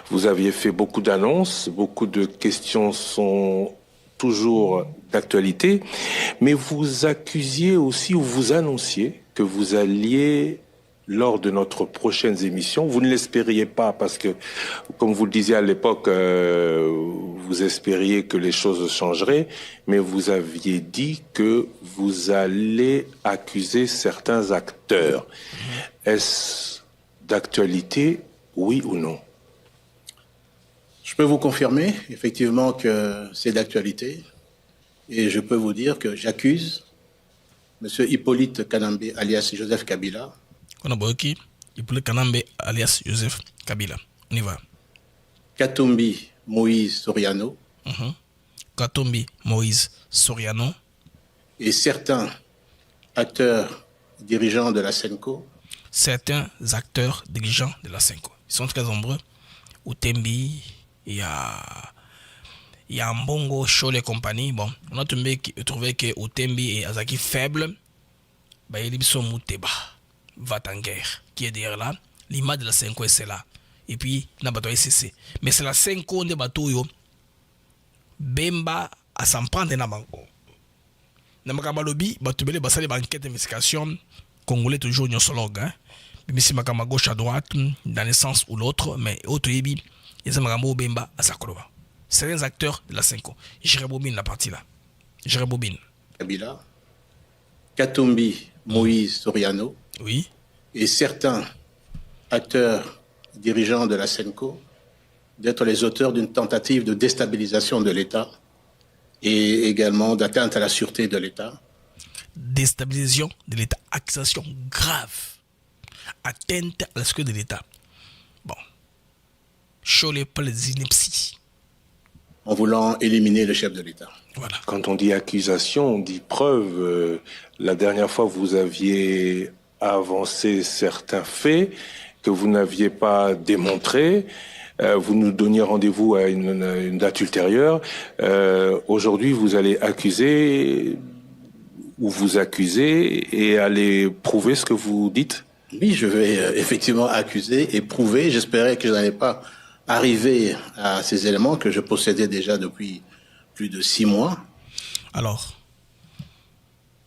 vous aviez fait beaucoup d'annonces, beaucoup de questions sont toujours d'actualité, mais vous accusiez aussi ou vous annonciez que vous alliez, lors de notre prochaine émission, vous ne l'espériez pas parce que, comme vous le disiez à l'époque, vous espériez que les choses changeraient, mais vous aviez dit que vous allez accuser certains acteurs. Est-ce d'actualité, oui ou non? Je peux vous confirmer, effectivement, que c'est d'actualité. Et je peux vous dire que j'accuse M. Hippolyte Kanambe, alias Joseph Kabila. On a beaucoup Hippolyte Kanambe, alias Joseph Kabila. On y va. Katumbi Moïse Soriano. Katumbi Moïse Soriano. Et certains acteurs dirigeants de la Senko. Certains acteurs dirigeants de la Senko. Ils sont très nombreux. Utembi, il y a Mbongo, Chole et compagnie. Bon, on a trouvé que Utembi et Azaki faibles. Bah, ils sont Mouteba, Vatanguer, qui est derrière là. L'image de la Senko est là. Et puis, na bateau SCC. Mais c'est la Senko de bateau yo. Bemba à s'en prendre na banco. Na makamba lobby, bateau belé basale banquette d'investigation. Congolais toujours nyosologue, hein. Même si makamba gauche à droite, dans le sens ou l'autre, mais autre yebi, ils ont makamba Bemba à Sakoloba. Certains acteurs de la Senko. Je rebobine la partie là. Je rebobine. Kabila, Katumbi Moïse Soriano. Oui. Et certains acteurs dirigeants de la Senko d'être les auteurs d'une tentative de déstabilisation de l'État et également d'atteinte à la sûreté de l'État. Déstabilisation de l'État, accusation grave, atteinte à la sécurité de l'État. Bon, Cholet pas les inepties. En voulant éliminer le chef de l'État. Voilà. Quand on dit accusation, on dit preuve. La dernière fois, vous aviez avancé certains faits que vous n'aviez pas démontrés. Vous nous donniez rendez-vous à une date ultérieure. Aujourd'hui, vous allez accuser ou vous accuser et aller prouver ce que vous dites? Oui, je vais effectivement accuser et prouver. J'espérais que je n'allais pas arriver à ces éléments que je possédais déjà depuis plus de 6 mois. Alors,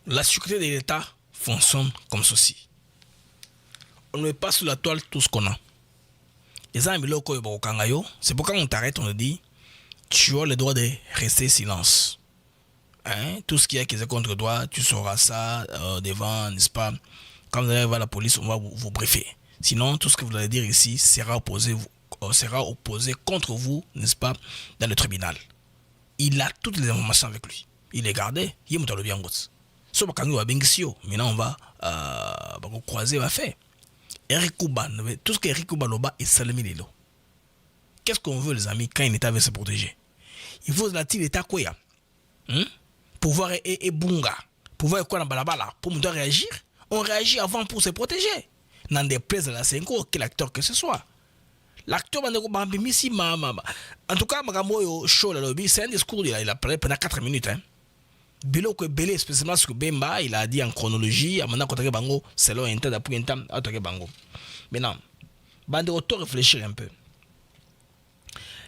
la sécurité de l'État fonctionne comme ceci. On ne met pas sur la toile tout ce qu'on a. C'est pourquoi on t'arrête, on te dit, tu as le droit de rester silence. Hein? Tout ce qui est contre toi, tu sauras ça devant, n'est-ce pas? Quand vous allez voir la police, on va vous briefer. Sinon, tout ce que vous allez dire ici sera opposé contre vous, n'est-ce pas, dans le tribunal. Il a toutes les informations avec lui. Il est gardé, il est bien gosse. Sauf quand nous maintenant on va croiser, va faire. Eric Kouba, tout ce que Eric Kouba Loba est Salemi Lelo. Qu'est-ce qu'on veut, les amis, quand un État veut se protéger? Il faut la l'État quoi? Pouvoir et bunga. Pouvoir quoi dans balabala pour nous réagir? On réagit avant pour se protéger. Dans des plaies de la Senko, quel acteur que ce soit. L'acteur bandeko bambimisi mama. En tout cas, makambo yo show la lobby, c'est un discours il a parlé pendant 4 minutes hein. Biloko belé spécialement ce que Bemba il a dit en chronologie, à maintenant côté bango, selon un temps d'après un temps, à bango. Maintenant, bandeko to réfléchir un peu.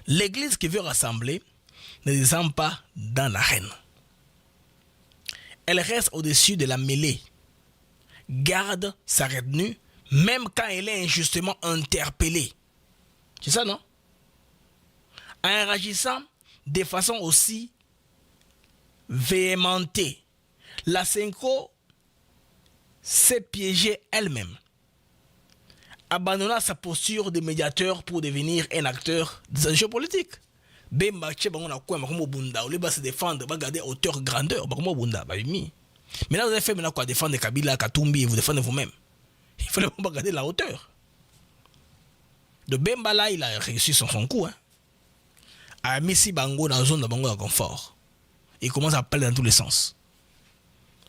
L'église qui veut rassembler ne descend pas dans l'arène. Elle reste au-dessus de la mêlée. Garde sa retenue, même quand elle est injustement interpellée. C'est ça, non? En réagissant de façon aussi véhémentée, la Senko s'est piégée elle-même, abandonnant sa posture de médiateur pour devenir un acteur des jeux politiques. Bemba Tchebango na quoi makomo bunda ou les bas se défendre, va garder hauteur grandeur, makomo bunda, bah mi. Maintenant vous avez fait maintenant quoi défendre Kabila, Katumbi et vous défendre vous-même. Il fallait pas garder la hauteur. De Bemba là, il a réussi son coup. Hein. A mis si Bango dans la zone de Bango de confort. Il commence à parler dans tous les sens.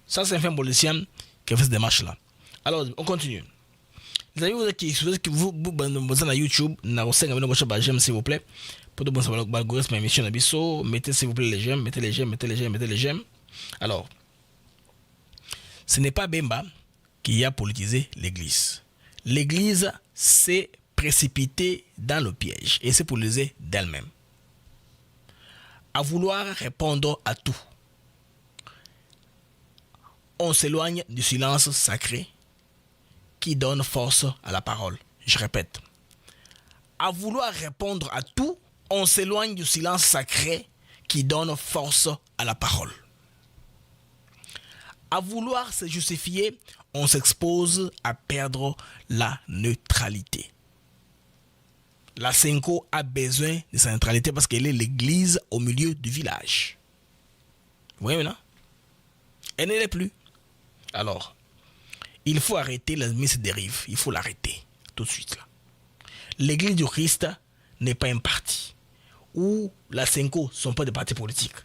Ça, c'est un film politicien qui a fait cette démarche-là. Alors, on continue. Les amis, vous êtes à YouTube, j'aime s'il vous plaît. Pour de bons algorithmes, émission Nabiso, mettez s'il vous plaît les j'aime, mettez les j'aime, mettez les j'aime, mettez les j'aime. Alors, ce n'est pas Bemba qui a politisé l'église. L'église s'est précipitée dans le piège et s'est politisée d'elle-même. À vouloir répondre à tout, on s'éloigne du silence sacré qui donne force à la parole. Je répète. À vouloir répondre à tout, on s'éloigne du silence sacré qui donne force à la parole. À vouloir se justifier, on s'expose à perdre la neutralité. La Senko a besoin de sa neutralité parce qu'elle est l'église au milieu du village. Vous voyez maintenant? Elle ne l'est plus. Alors, il faut arrêter la mise de dérive. Il faut l'arrêter tout de suite. Là. L'église du Christ n'est pas un parti. Ou la Senko ne sont pas des partis politiques.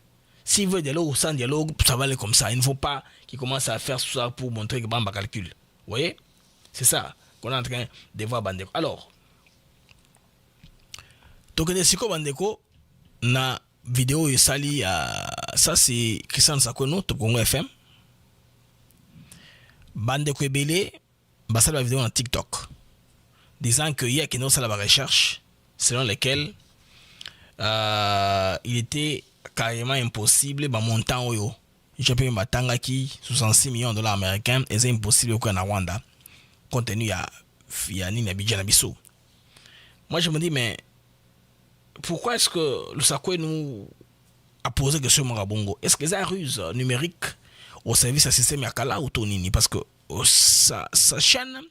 S'il veut dialogue ou sans dialogue, ça va aller comme ça. Il ne faut pas qu'ils commencent à faire ça pour montrer que Bamba calcule. Vous voyez? C'est ça qu'on est en train de voir Bandeko. Alors, Tokenesiko Bandeko, na vidéo et sali ça c'est Christian Sakono, Top Congo FM. Bandeko Ebele, basa la vidéo en TikTok, disant qu'il y a qui n'ont la recherche selon lesquelles il était carrément impossible bah montant oyo j'ai payé matanga qui 66 millions de dollars américains et c'est impossible au Rwanda compte tenu ya ni Abidjan Abisso. Moi je me dis mais pourquoi est-ce que le Sakwe nous a posé question Marabongo? Est-ce que c'est une ruse numérique au service à système Yakala ou Tonini? Parce que sa chaîne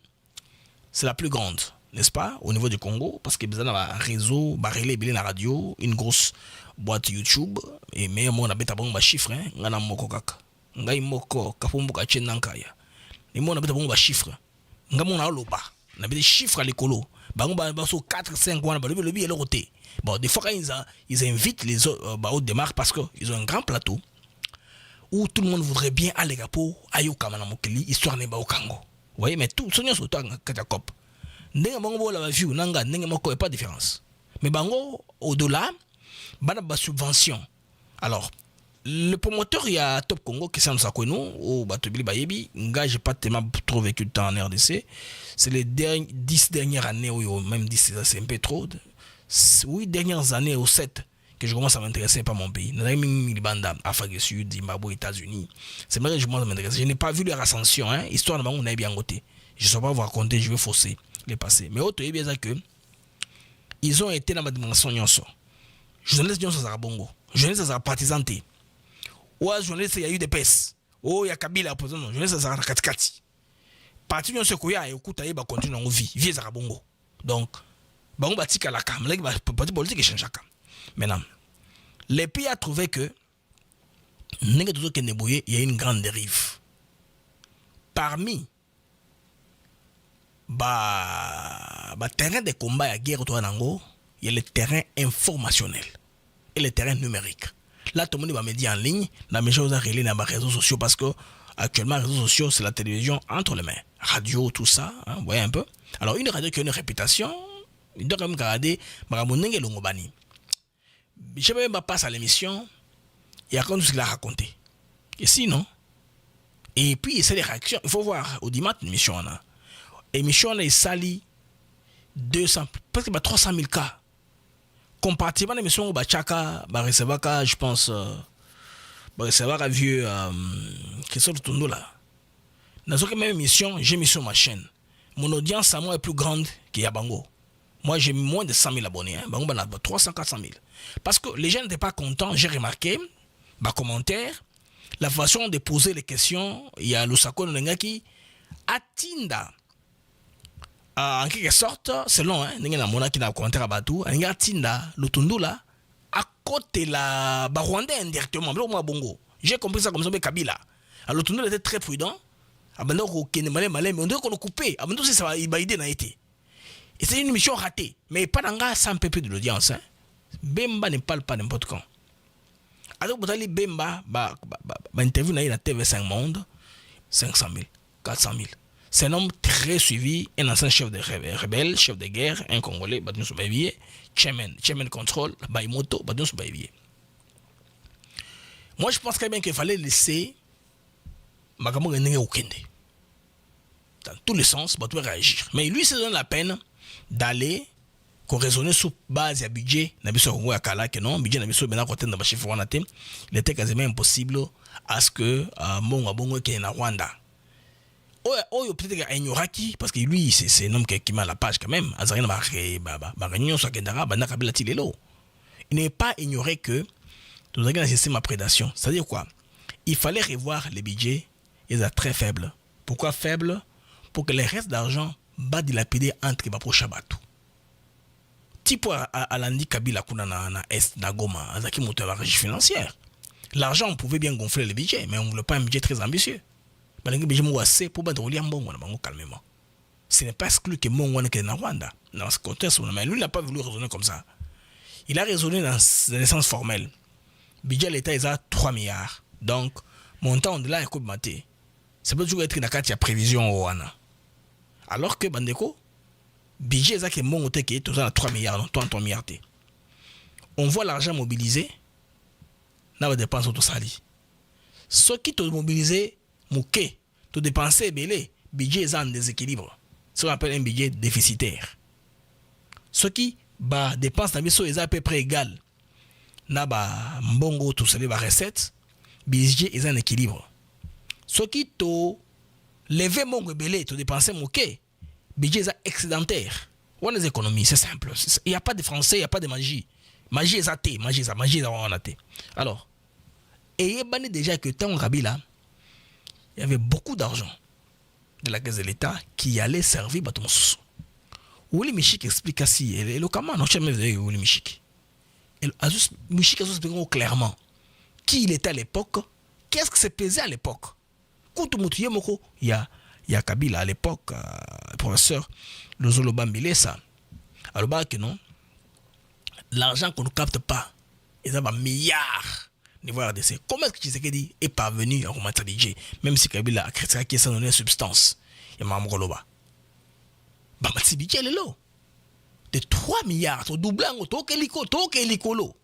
c'est la plus grande, n'est-ce pas, au niveau du Congo, parce qu'il y a un réseau, barrelé, la radio, une grosse boîte YouTube, et mais moi on a bêta bon chiffre, hein, on a moko kaka, ngai moko kapombo kachen nankaya, et moi on a bêta bon chiffre, ngai mon a loba, on a bêta chiffre à l'écolo, bango baso 4, 5 on a le billet côté. Bon, des fois ils invitent les autres des marques parce qu'ils ont un grand plateau où tout le monde voudrait bien aller pour ayoka manamokeli histoire ne ba au Congo. Vous voyez, mais tout sonyo so to katakop. Ndenge bango la vue nanga ndenge moko pas de différence. Mais bango au-delà bana ba subvention. Alors le promoteur il y a Top Congo qui s'en sakweno ou batobili bayebi nga j'ai pas tellement trop vécu de temps en RDC. C'est les 10 dernières années ou même 10 c'est un peu trop. 8 dernières années ou 7 que je commence à m'intéresser par mon pays. Nous avons mis le Banda, Afrique du Sud, Zimbabwe, États-Unis. C'est vrai que je commence à m'intéresser. Je n'ai pas vu leur ascension, hein. Histoire de on a bien goûté. Je ne sais pas vous raconter, je vais fausser les passés. Mais autre est bien ça que ils ont été dans ma dimension nyonso. Journaliste nyonso za bongo. Journaliste za partisanté. Ou journaliste il y a eu des pèses. Oh il y a Kabila opposant. Journaliste za katikati. Parti nyonso koya et okuta yeba continue en vie. Vie za bongo. Donc bango batika la cam, les parti politique change chacun. Maintenant, les pays a trouvé que il y a une grande dérive. Parmi terrain de combat à guerre autour d'Ango, il y a le terrain informationnel et le terrain numérique. Là, tout le monde va me dire en ligne, la même chose à relier dans les réseaux sociaux parce que actuellement, les réseaux sociaux, c'est la télévision entre les mains. Radio, tout ça, hein, vous voyez un peu. Alors, une radio qui a une réputation, Il doit quand même regarder Maramondenge Longobani. Je vais même passer à l'émission. Il y a quand ce qu'il a raconté. Et sinon, et puis c'est les réactions. Il faut voir au dimanche l'émission. L'émission est sali 200, presque 300 000 cas. Comparativement à l'émission où Bachaka, Baresevaka, je pense, Baresevaka vieux, Christophe Tondo là. Dans cette même émission, j'ai mis sur ma chaîne. Mon audience à moi est plus grande qu'il y a Bango. Moi, j'ai moins de 100 000 abonnés. Bango, 300, 400 000. Parce que les gens n'étaient pas contents, j'ai remarqué, commentaire, la façon de poser les questions, il y a Lusako Nengaki, Atinda. En quelque sorte, selon, il y a un qui a commentaire à Batou, il y a Atinda, Lutundula, à côté la Rwandais indirectement. J'ai compris ça comme ça, mais Kabila. Alors, Lutundula était très prudent. Mais on dirait qu'on l'a coupé. Ça va été. Et c'est une émission ratée. Mais pas dans le sans peu de l'audience. Bemba ne parle pas n'importe quand. Alors, vous allez Bemba, interview dans la TV5 Monde, 500 000, 400 000. C'est un homme très suivi, un ancien chef de rebelle, chef de guerre, un Congolais, chairman control, Baimoto, moi, je pense très bien qu'il fallait laisser Magambo Nenge Okende. Dans tous les sens, il doit réagir. Mais lui, se donne la peine d'aller raisonner sur base du budget. Il était quasiment impossible à ce que Mongo qui est en Rwanda. Peut-être qu'il ignoraki parce que lui, c'est un homme qui met la page quand même. Il n'est pas ignoré que nous avons un système à prédation. C'est-à-dire quoi? Il fallait revoir les budgets. Ils sont très faibles. Pourquoi faibles? Pour que les restes d'argent bat dilapider entre les prochains bateaux. Tipo à l'Andi Kabila na Est na Goma, Azaki monte la régie financière. L'argent, on pouvait bien gonfler le budget, mais on ne voulait pas un budget très ambitieux. Mais le budget assez pour battre au Liambon, calmement. Ce n'est pas exclu que mon est en Rwanda. Dans ce contexte, mais lui, il n'a pas voulu raisonner comme ça. Il a raisonné dans le sens formel. Le budget de l'État est à 3 milliards. Donc, montant de là, écoute, maté. Ça peut toujours être dans la prévision au Rwanda. Alors que Bandeko, budget est à mon qui est à 3 milliards, donc 3 milliards. On voit l'argent mobilisé, dans la dépense autosali. Ce qui te mobilisé, mouké, te dépenser belé, budget est en déséquilibre. Ce qu'on appelle un budget déficitaire. Ce qui dépense dans le est à peu près égal. Na mbongo tout ça les recettes, budget est en équilibre. Ce qui te lever mon belé, te dépenser mouké, budget est excédentaire. On a des économies, c'est simple. Il n'y a pas de français, il n'y a pas de magie. Magie est athée, magie est athée. Alors, ayez banni déjà que tant Kabila, il y avait beaucoup d'argent de la caisse de l'État qui allait servir Baton Soussou. Ouli Michik explique ainsi, et le comment, non, je ne sais pas Ouli Michik. Michik explique clairement qui il était à l'époque, qu'est-ce que c'est pesé à l'époque. Il y a Kabila à l'époque, professeur Lozolo Bambile, ça. Alors, que non, l'argent qu'on ne capte pas, ils ont un milliard de RDC. Comment est-ce que Tshisekedi est parvenu à remonter l'idée, même si Kabila a critiqué qu'il s'en donnait substance? Il y a Mamroloba. Bamatsi Bidjel est là. De 3 milliards, au doublant, au Kelikolo.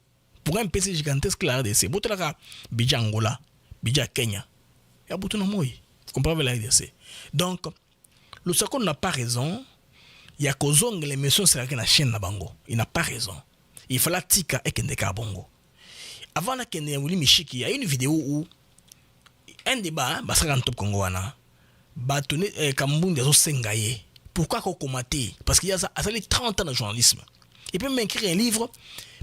Pour un PC gigantesque, la RDC. Boutelaka, Bidja Angola, Bidja Kenya. Il y a beaucoup de mots. Vous comprenez la RDC. Donc, le Sako n'a pas raison. Il y a qu'aux les missions, c'est la chaîne na bango. Il n'a pas raison. Il fallait tika et kendeka bongo. Avant la kende Wuli Michiki, il y a une vidéo où un débat, Basara Top Congo wana, Batone Kambundi azo sengaye. Pourquoi qu'on commente? Parce qu'il y a ça 30 ans de journalisme. Il peut même écrire un livre,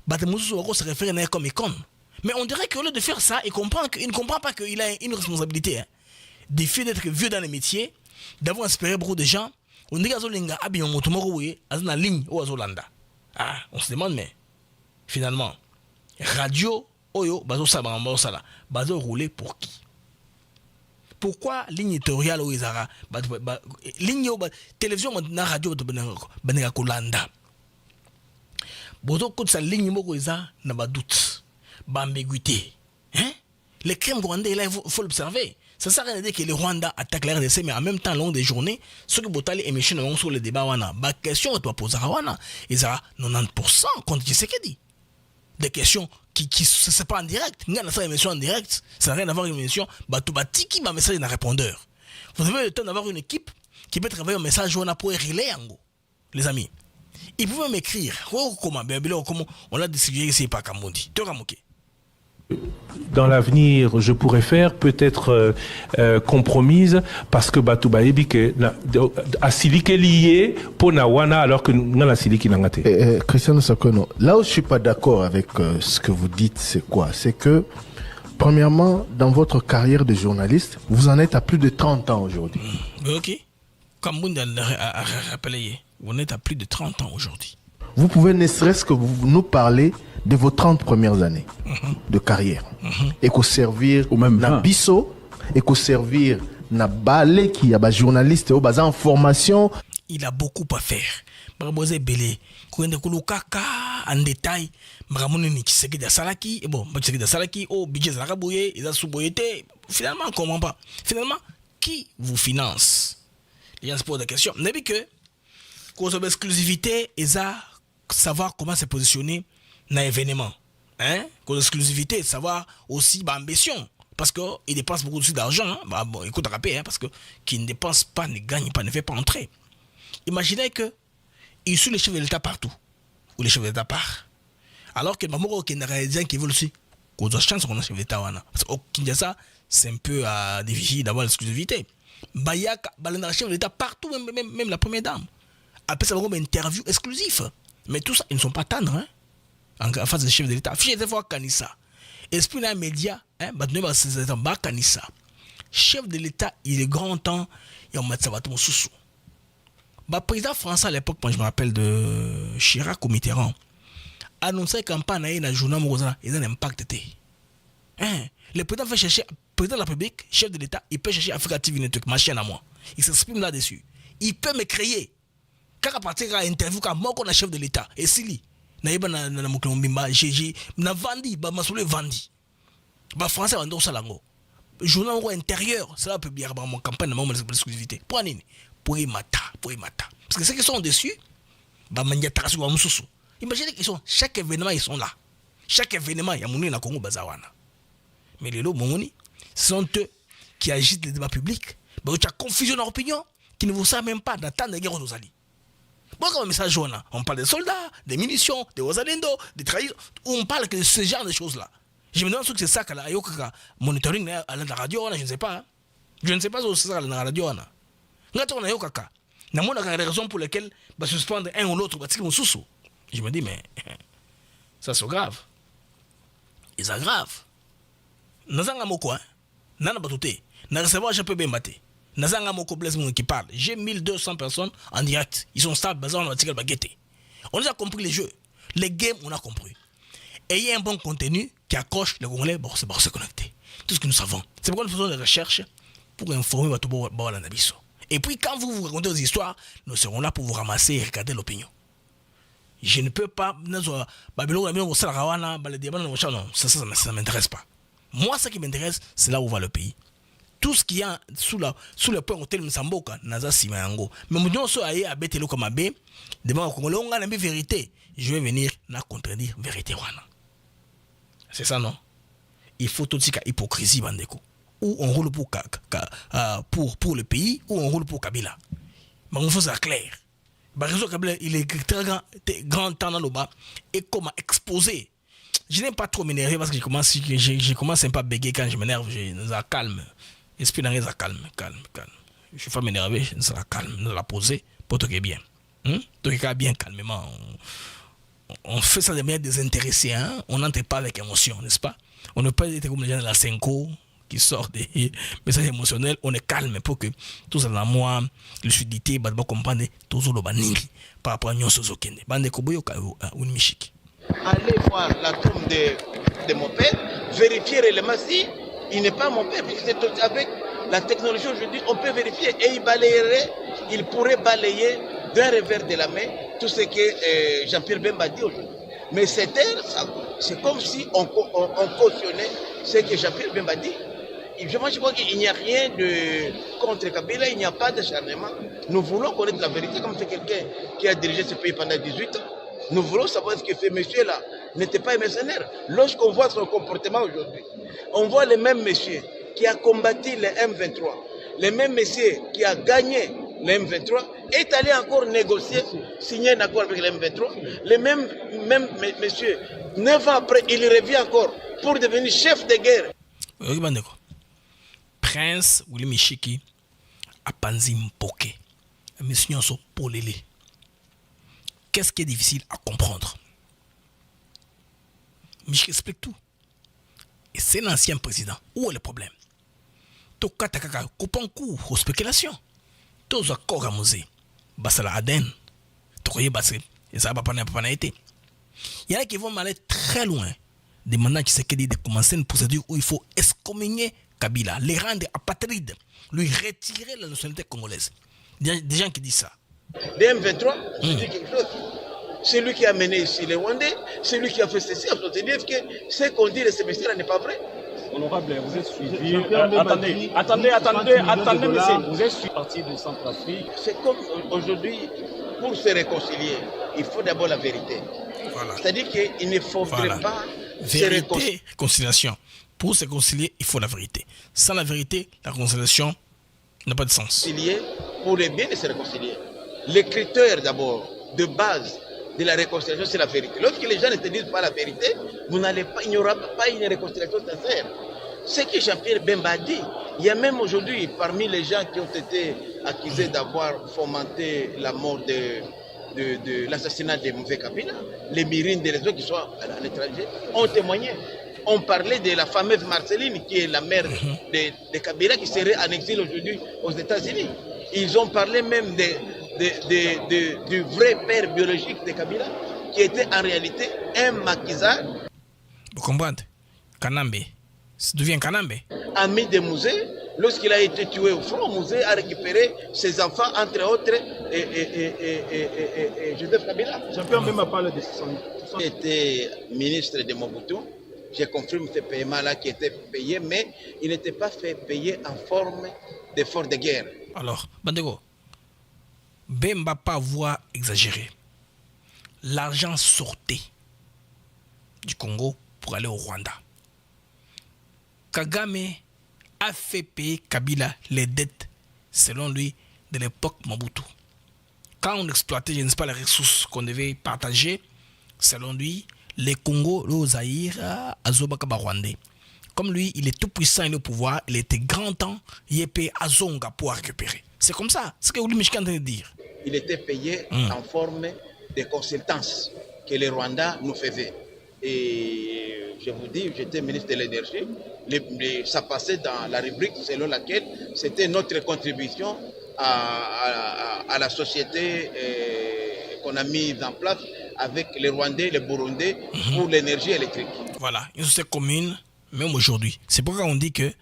Batemouzou se réfère à comme icône. Mais on dirait qu'au lieu de faire ça, il ne comprend pas qu'il a une responsabilité. Hein. Des faits d'être vieux dans les métiers, d'avoir inspiré beaucoup de gens. On dit qu'Azolinga a bien motomoroué, Azona ligne ou Azolanda. Ah, on se demande, mais finalement, radio, Oyo, Bazo Saba, Bazo roulé pour qui? Pourquoi ligne éditoriale ou Izara, ligne télévision, radio, Banega Kolanda. Bozo kout sa ligne moko Iza, n'a pas doute, ambiguïté. Hein? Les crimes rwandais, là, il faut l'observer. Ça sert à rien de dire que le Rwanda attaque la RDC, mais en même temps, long des journées, ceux qui ont émission sur le débat, la question est posée à Rwanda. Ils ont 90% contre Tshisekedi. Des questions qui c'est pas en direct. Nous avons fait une émission en direct. Ça n'a rien à voir avec une émission. Tiki m'a message d'un répondeur. Vous avez le temps d'avoir une équipe qui peut travailler un message pour régler les amis. Ils pouvaient m'écrire. Comment on l'a décidé ici par Kamondi. Dans l'avenir, je pourrais faire peut-être compromise parce que Batouba Ebike a silike lié pour Nawana alors que nous la siliki nangate. Christian Sakono, là où je suis pas d'accord avec ce que vous dites, c'est quoi? C'est que premièrement, dans votre carrière de journaliste, vous en êtes à plus de 30 ans aujourd'hui. Ok. Comme vous a rappelé, vous en êtes à plus de 30 ans aujourd'hui. Vous pouvez ne serait-ce que vous nous parler de vos 30 premières années de carrière. Et qu'on servir na biso, et qu'on servir na balé qui a journaliste au bas en formation. Il a beaucoup à faire. Barboze Belé, Kouende Kouloukaka en détail, Maramone Nikiseki de Salaki, et bon, Nikiseki de Salaki, oh, budget Zarabouye, ils ont souboyé, finalement, comment pas? Finalement, qui vous finance? Il y a un sport de question. N'est-ce que, cause de l'exclusivité, ils ont savoir comment se positionner dans l'événement. Hein? Cause d'exclusivité, savoir aussi ambition. Parce qu'il dépense beaucoup d'argent. Hein? Bon, écoute, rappel, hein, parce que qui ne dépense pas, ne gagne pas, ne fait pas entrer. Imaginez que il suit les chefs de l'État partout. Ou les chefs de l'État partent. Alors que Mamoro Kenaraïdien qui veut aussi. Qu'on a chance qu'on a chef d'État. Parce qu'au Kinshasa, c'est un peu difficile d'avoir l'exclusivité. Bayaka, le chef de l'État partout, même la première dame. Après, ça va avoir une interview exclusive. Mais tout ça, ils ne sont pas tendres. Hein? En face des chefs de l'État. Fiche des fois Kanissa. Esprit d'un média, Kanissa. Chef de l'État, il est grand temps, et on met ça va tout sous. Président français à l'époque, moi je me rappelle de Chirac ou Mitterrand, annonçait campagne dans le journal Morozana, ils ont un impact. Le président fait chercher, président de la République, chef de l'État, il peut chercher Africa TV Network, ma chaîne à moi. Il s'exprime là-dessus. Il peut me créer. Quand à partir de l'interview, quand moi on a chef de l'État, et Sili, naïba na moklombimba, j'ai na vandi, bah masoule vandi. Bah français vando salango. Journal intérieur, ça peut bien avoir mon campagne de mon exclusivité. Pour y mata. Parce que ceux qui sont dessus, bah mandiata sur Moussou. Imaginez qu'ils sont, chaque événement ils sont là. Chaque événement, il y a mouni na Congo bazawana. Mais les lots, mouni, ce sont eux qui agitent les débats publics. Bah tu as confusion dans l'opinion, qui ne vous savent même pas d'attendre la guerre aux alliés. Bon, comme un message jaune, on parle des soldats, des munitions, des Rosalendo, des trahisons, on parle que de ce genre de choses-là. Je me demande ce que c'est ça que la monitoring à la radio, je ne sais pas. Je ne sais pas ce que c'est ça à la radio. Il y a des raisons pour lesquelles suspendre un ou l'autre. Je me dis, mais ça c'est grave. Et c'est grave. Nazanga Moko, Nana Batoute, N'a recevoir Jean-Pierre Bembaté. Nazanga Moko Blaise Moun qui parle. J'ai 1200 personnes en direct. Ils sont stables, basés en article baguette. On a compris les jeux. Les games, on a compris. Ayez un bon contenu qui accroche les Congolais, c'est bon, c'est connecté. Tout ce que nous savons. C'est pourquoi nous faisons des recherches pour informer votre Nabiso. Et puis, quand vous racontez vos histoires, nous serons là pour vous ramasser et regarder l'opinion. Je ne peux pas. Non, ça ne m'intéresse pas. Moi, ce qui m'intéresse, c'est là où va le pays. Tout ce qui est sous le point hôtel Msamboka, Naza Simango. Mais nous sommes allés à Betelo comme Abbé, devant le Congolais, on a la vérité. Je vais venir la contredire vérité. C'est ça, non? Il faut tout ce qui est hypocrisie, Bandeko. Ou on roule pour le pays, ou on roule pour Kabila. Mais on fait ça clair. Réseau Kabila, il est très grand temps dans le bas. Et comment exposer. Je n'aime pas trop m'énerver parce que je commence un peu à bégayer quand je m'énerve. Je calme. Esprit dans les calme. Je ne vais pas m'énerver, je serai calme. Nous la poser pour tout est bien. Tout est bien calmement. On fait ça de manière désintéressée. Hein? On n'entre pas avec émotion, n'est-ce pas? On ne peut pas être comme les gens de la Senko qui sortent des messages émotionnels. On est calme pour que tout ça dans moi, lucidité, bah comprendre tout ça par rapport à nous sur Zokende. Bande Koboyo ou Michiki. Allez voir la tombe de mon père, vérifier réellement si il n'est pas mon père, puisque c'est avec la technologie aujourd'hui, on peut vérifier et il pourrait balayer d'un revers de la main tout ce que Jean-Pierre Bemba dit aujourd'hui. Mais c'est comme si on cautionnait ce que Jean-Pierre Bemba dit. je crois qu'il n'y a rien de contre Kabila, il n'y a pas d'acharnement. Nous voulons connaître la vérité, comme c'est quelqu'un qui a dirigé ce pays pendant 18 ans. Nous voulons savoir ce que ce monsieur-là n'était pas un mercenaire. Lorsqu'on voit son comportement aujourd'hui, on voit le même monsieur qui a combattu le M23, le même monsieur qui a gagné le M23, est allé encore négocier, signer un accord avec le M23. Le même monsieur, 9 ans après, il revient encore pour devenir chef de guerre. Prince Willy Mishiki a panzi mpoke. Mission so polele. Qu'est-ce qui est difficile à comprendre? Mishiki explique tout. Et c'est l'ancien président. Où est le problème? Toka takaka coupon coup aux spéculations. Tous accords à musée. Basala Aden. Tokoye basé. Et ça va pas été. Il y en a qui vont aller très loin. Demandant Tshisekedi de commencer une procédure où il faut excommunier Kabila, les rendre apatrides, lui retirer la nationalité congolaise. Des gens qui disent ça. Le M23, je dis quelque chose. C'est lui qui a mené ici les Rwandais, c'est lui qui a fait ceci. C'est-à-dire que ce qu'on dit de ce monsieur-là n'est pas vrai. Honorable, vous êtes suivi. Attendez, monsieur. Vous êtes suivi parti de Centrafrique. C'est comme aujourd'hui, pour se réconcilier, il faut d'abord la vérité. Voilà. C'est-à-dire qu'il ne faudrait pas vérité, réconciliation. Pour se réconcilier, il faut la vérité. Sans la vérité, la réconciliation n'a pas de sens. Pour le bien de se réconcilier. Les critères d'abord, de base de la réconciliation, c'est la vérité. Lorsque les gens ne te disent pas la vérité, il n'y aura pas une réconciliation sincère. Ce que Jean-Pierre Bemba a dit, il y a même aujourd'hui, parmi les gens qui ont été accusés d'avoir fomenté la mort de l'assassinat de Mouvé Kabila, les mirines des réseaux qui sont à l'étranger ont témoigné. On parlait de la fameuse Marceline, qui est la mère de Kabila, qui serait en exil aujourd'hui aux États-Unis. Ils ont parlé même du vrai père biologique de Kabila, qui était en réalité un maquisard. Vous comprenez? Kanambe. Ça devient Kanambe. Ami de Mouzé, lorsqu'il a été tué au front, Mouzé a récupéré ses enfants, entre autres, et Joseph Kabila. Jean-Pierre même parlé de son... Il était ministre de Mobutu. J'ai confirmé ce paiement-là qui était payé, mais il n'était pas fait payer en forme d'effort de guerre. Alors, Bandego, Bemba pas avoir exagéré. L'argent sortait du Congo pour aller au Rwanda. Kagame a fait payer Kabila les dettes, selon lui, de l'époque Mobutu. Quand on exploitait, je ne sais pas, les ressources qu'on devait partager, selon lui, les Congo, le Zaïre, Azobaka Rwandais. Comme lui, il est tout puissant, il est au pouvoir, il était grand temps, il est payé Azonga pour récupérer. C'est comme ça, c'est ce que Willy Mishiki est en train de dire. Il était payé en forme de consultance que les Rwandais nous faisaient. Et je vous dis, j'étais ministre de l'énergie, ça passait dans la rubrique selon laquelle c'était notre contribution à la société qu'on a mise en place avec les Rwandais, les Burundais pour l'énergie électrique. Voilà, une société commune, même aujourd'hui. C'est pourquoi on dit qu'il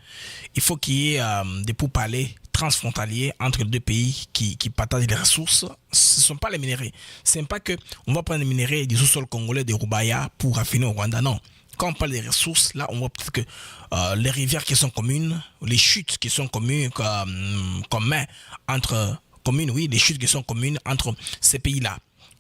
faut qu'il y ait des pourparlers transfrontaliers entre les deux pays qui partagent les ressources. Ce ne sont pas les minéraux. Ce n'est pas qu'on va prendre les minéraux du sous-sol congolais, des Rubaya, pour raffiner au Rwanda. Non. Quand on parle des ressources, là, on voit peut-être que les rivières qui sont communes, les chutes qui sont communes, les chutes qui sont communes entre ces pays-là,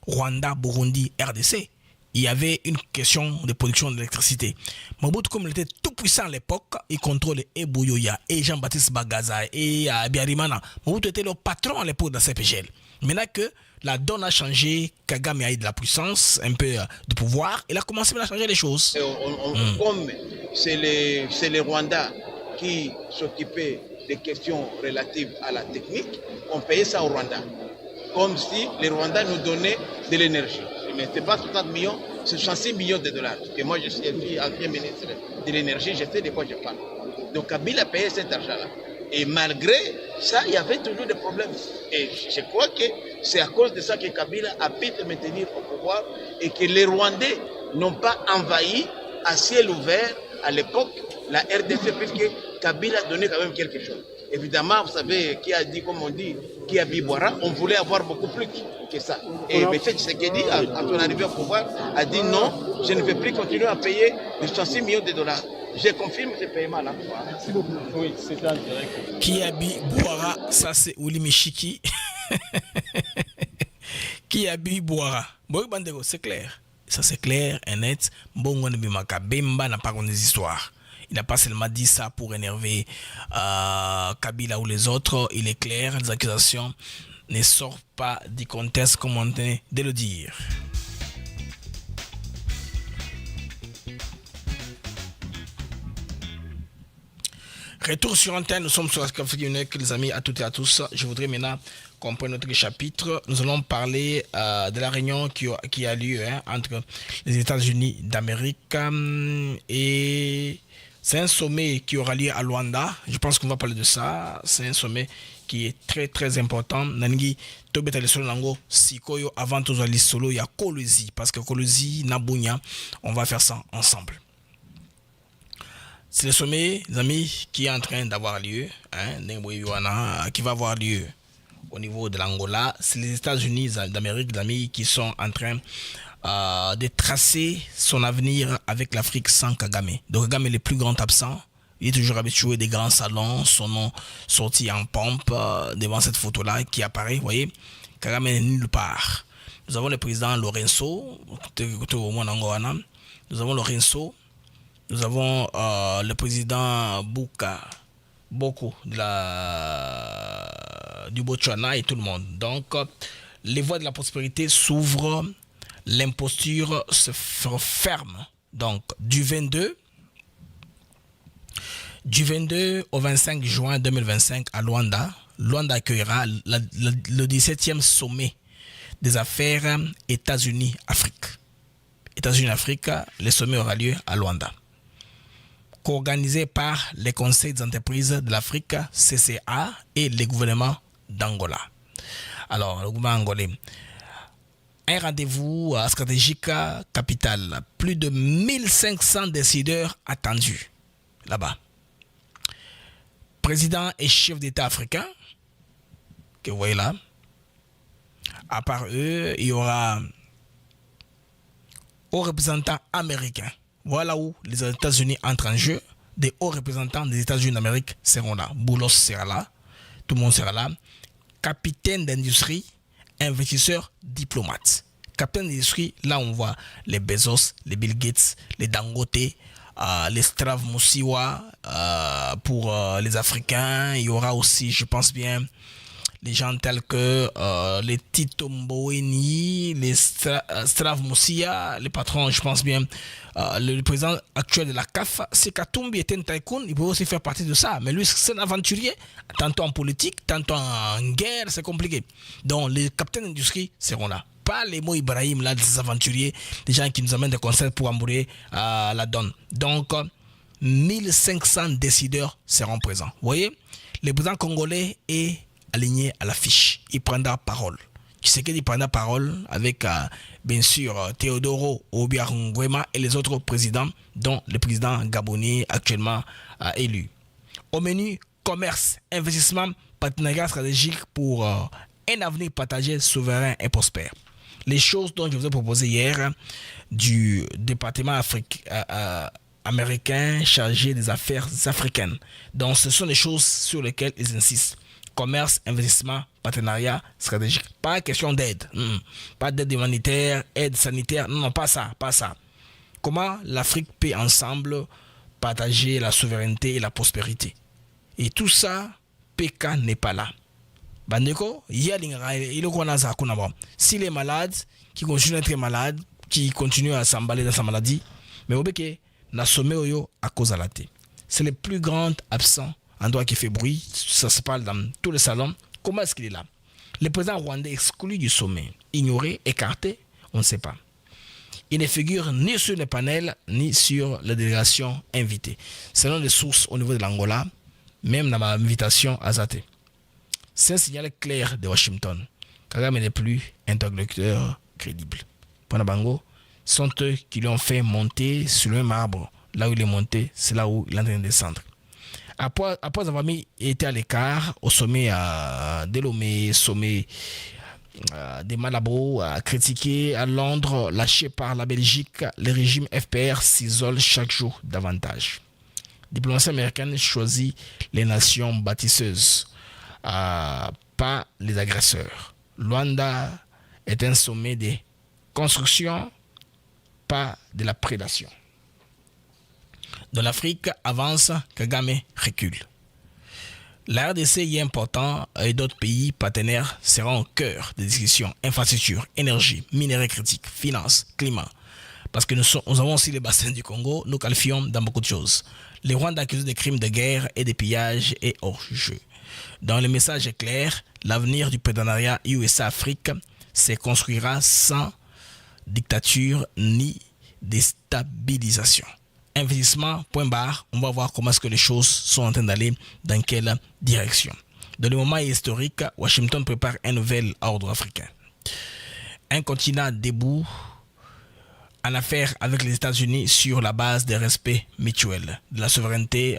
Rwanda, Burundi, RDC, il y avait une question de production d'électricité. Mobutu, comme il était tout puissant à l'époque, il contrôlait et Bouyoya, et Jean-Baptiste Bagaza, et Biarimana. Mobutu était le patron à l'époque de la CPGL. Maintenant que la donne a changé, Kagame a eu de la puissance, un peu de pouvoir, il a commencé à changer les choses. Comme c'est les Rwandais qui s'occupaient des questions relatives à la technique, on payait ça au Rwanda. Comme si les Rwandais nous donnaient de l'énergie. Mais ce n'est pas 60 millions, c'est 66 millions de dollars. Parce que moi, je suis ancien ministre de l'énergie, je sais de quoi je parle. Donc Kabila payait cet argent-là. Et malgré ça, il y avait toujours des problèmes. Et je crois que c'est à cause de ça que Kabila a pu se maintenir au pouvoir et que les Rwandais n'ont pas envahi à ciel ouvert à l'époque la RDC, puisque Kabila donnait quand même quelque chose. Évidemment, vous savez, qui a dit, comme on dit, qui a Bibouara, on voulait avoir beaucoup plus que ça. Et M. Tshisekedi, à son arrivée au pouvoir, a dit non, je ne vais plus continuer à payer les 66 millions de dollars. Je confirme ce paiement là. Merci beaucoup. Oui, c'était en direct. Kiabi Bouara, ça c'est Ouli Michiki. Kiabi Bouara. Bon, Bandego, c'est clair. Ça c'est clair et net. Bon, on Bemba n'a pas des histoires. Il n'a pas seulement dit ça pour énerver Kabila ou les autres. Il est clair, les accusations ne sortent pas du contexte comme on tenait de le dire. Retour sur antenne, nous sommes sur Afrique Unique, les amis, à toutes et à tous. Je voudrais maintenant qu'on prenne notre chapitre. Nous allons parler de la réunion qui a lieu entre les États-Unis d'Amérique et c'est un sommet qui aura lieu à Luanda. Je pense qu'on va parler de ça. C'est un sommet qui est très très important. Nangi tobeta le solo nango sikoyo avant tout les solo il y a Kolwezi parce que Kolwezi Nabunya, on va faire ça ensemble. C'est le sommet, les amis, qui est en train d'avoir lieu, qui va avoir lieu au niveau de l'Angola. C'est les États-Unis d'Amérique, les amis, qui sont en train de tracer son avenir avec l'Afrique sans Kagame. Donc Kagame est le plus grand absent. Il est toujours habitué des grands salons, son nom sorti en pompe devant cette photo-là qui apparaît, vous voyez. Kagame n'est nulle part. Nous avons le président Lorenzo, nous avons Lorenzo. Nous avons le président Boko du Botswana et tout le monde. Donc, les voies de la prospérité s'ouvrent, l'imposture se ferme. Donc, du 22 au 25 juin 2025 à Luanda, Luanda accueillera le 17e sommet des affaires États-Unis-Afrique. États-Unis-Afrique, le sommet aura lieu à Luanda. Co-organisé par les conseils des entreprises de l'Afrique, CCA, et les gouvernements d'Angola. Alors, le gouvernement angolais. Un rendez-vous stratégique capital. Plus de 1500 décideurs attendus là-bas. Président et chef d'État africain, que vous voyez là. À part eux, il y aura hauts représentants américains. Voilà où les États-Unis entrent en jeu. Des hauts représentants des États-Unis d'Amérique seront là. Boulos sera là. Tout le monde sera là. Capitaine d'industrie, investisseurs, diplomates. Capitaine d'industrie, là on voit les Bezos, les Bill Gates, les Dangote, les Strav Moussiwa pour les Africains. Il y aura aussi, je pense bien, les gens tels que les Tito Mboweni, les Strav Moussia, les patrons, je pense bien, le président actuel de la CAF, c'est Katumbi était un tycoon, il peut aussi faire partie de ça. Mais lui, c'est un aventurier, tantôt en politique, tantôt en guerre, c'est compliqué. Donc, les capitaines d'industrie seront là. Pas les mots Ibrahim, là, des aventuriers, des gens qui nous amènent des conseils pour embrouiller la donne. Donc, 1500 décideurs seront présents. Vous voyez, le président congolais est aligné à l'affiche. Il prendra parole. Tshisekedi prendra parole avec, bien sûr, Teodoro Obiangwema et les autres présidents, dont le président gabonais actuellement élu. Au menu, commerce, investissement, partenariat stratégique pour un avenir partagé, souverain et prospère. Les choses dont je vous ai proposé hier du département américain chargé des affaires africaines. Donc, ce sont les choses sur lesquelles ils insistent. Commerce, investissement, partenariat stratégique. Pas question d'aide. Pas d'aide humanitaire, aide sanitaire. Non, pas ça, pas ça. Comment l'Afrique peut ensemble partager la souveraineté et la prospérité. Et tout ça, PK n'est pas là. Bandeko, s'il est malade, qui continue d'être malade, qui continue à s'emballer dans sa maladie, mais au béké, n'a sommet à cause de la thé. C'est le plus grand absent. Un doigt qui fait bruit, ça se parle dans tous les salons. Comment est-ce qu'il est là? Le président rwandais exclu du sommet, ignoré, écarté, on ne sait pas. Il ne figure ni sur le panel, ni sur la délégation invitée. Selon les sources au niveau de l'Angola, même dans ma invitation à Zate. C'est un signal clair de Washington. Kagame n'est plus interlocuteur crédible. Panabango sont eux qui l'ont fait monter sur le même arbre. Là où il est monté, c'est là où il est en train de descendre. Après avoir été à l'écart au sommet de Lomé, sommet des Malabo, critiqué à Londres, lâché par la Belgique, le régime FPR s'isole chaque jour davantage. La diplomatie américaine choisit les nations bâtisseuses, pas les agresseurs. Luanda est un sommet de construction, pas de la prédation. Dans l'Afrique avance, Kagame recule. La RDC y est important et d'autres pays partenaires seront au cœur des discussions. Infrastructure, énergie, minerais critiques, finances, climat. Parce que nous avons aussi les bassins du Congo, nous qualifions dans beaucoup de choses. Les Rwandais accusés de crimes de guerre et de pillage est hors jeu. Dans le message est clair, l'avenir du partenariat USA-Afrique se construira sans dictature ni déstabilisation. Investissement, point barre, on va voir comment est-ce que les choses sont en train d'aller, dans quelle direction. Dans le moment historique, Washington prépare un nouvel ordre africain. Un continent debout en affaire avec les États-Unis sur la base des respects mutuels, de la souveraineté,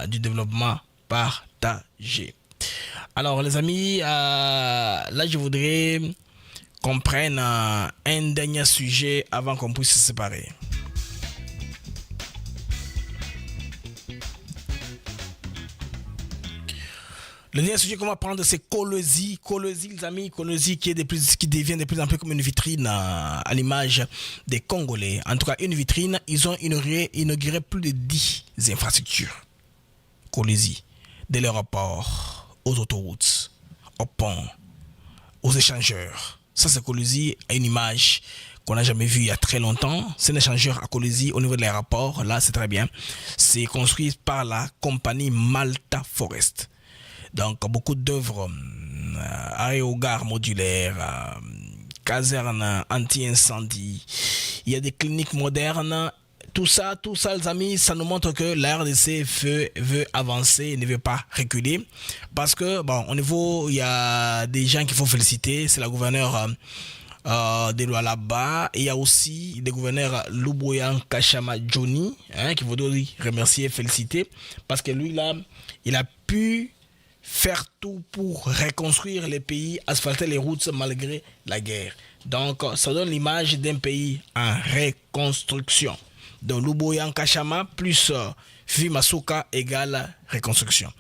du développement partagé. Alors les amis, là je voudrais qu'on prenne un dernier sujet avant qu'on puisse se séparer. Le dernier sujet qu'on va prendre, c'est Kolwezi. Kolwezi, les amis, Kolwezi qui devient de plus en plus comme une vitrine à l'image des Congolais. En tout cas, une vitrine, ils ont inauguré plus de 10 infrastructures. Kolwezi, de l'aéroport, aux autoroutes, aux ponts, aux échangeurs. Ça, c'est Kolwezi, à une image qu'on n'a jamais vue il y a très longtemps. C'est un échangeur à Kolwezi au niveau de l'aéroport. Là, c'est très bien. C'est construit par la compagnie Malta Forest. Donc, beaucoup d'œuvres, aérogare modulaire, caserne anti-incendie. Il y a des cliniques modernes. Tout ça, les amis, ça nous montre que la RDC veut avancer et ne veut pas reculer. Parce que, bon, au niveau, il y a des gens qu'il faut féliciter. C'est la gouverneure de Lualaba. Et il y a aussi le gouverneur Luboyan Kachama Johnny, qu'il faut remercier et féliciter. Parce que lui, là, il a pu faire tout pour reconstruire les pays, asphalter les routes malgré la guerre. Donc, ça donne l'image d'un pays en reconstruction. Donc, Luboyan Kachama plus Fimasuka égale reconstruction.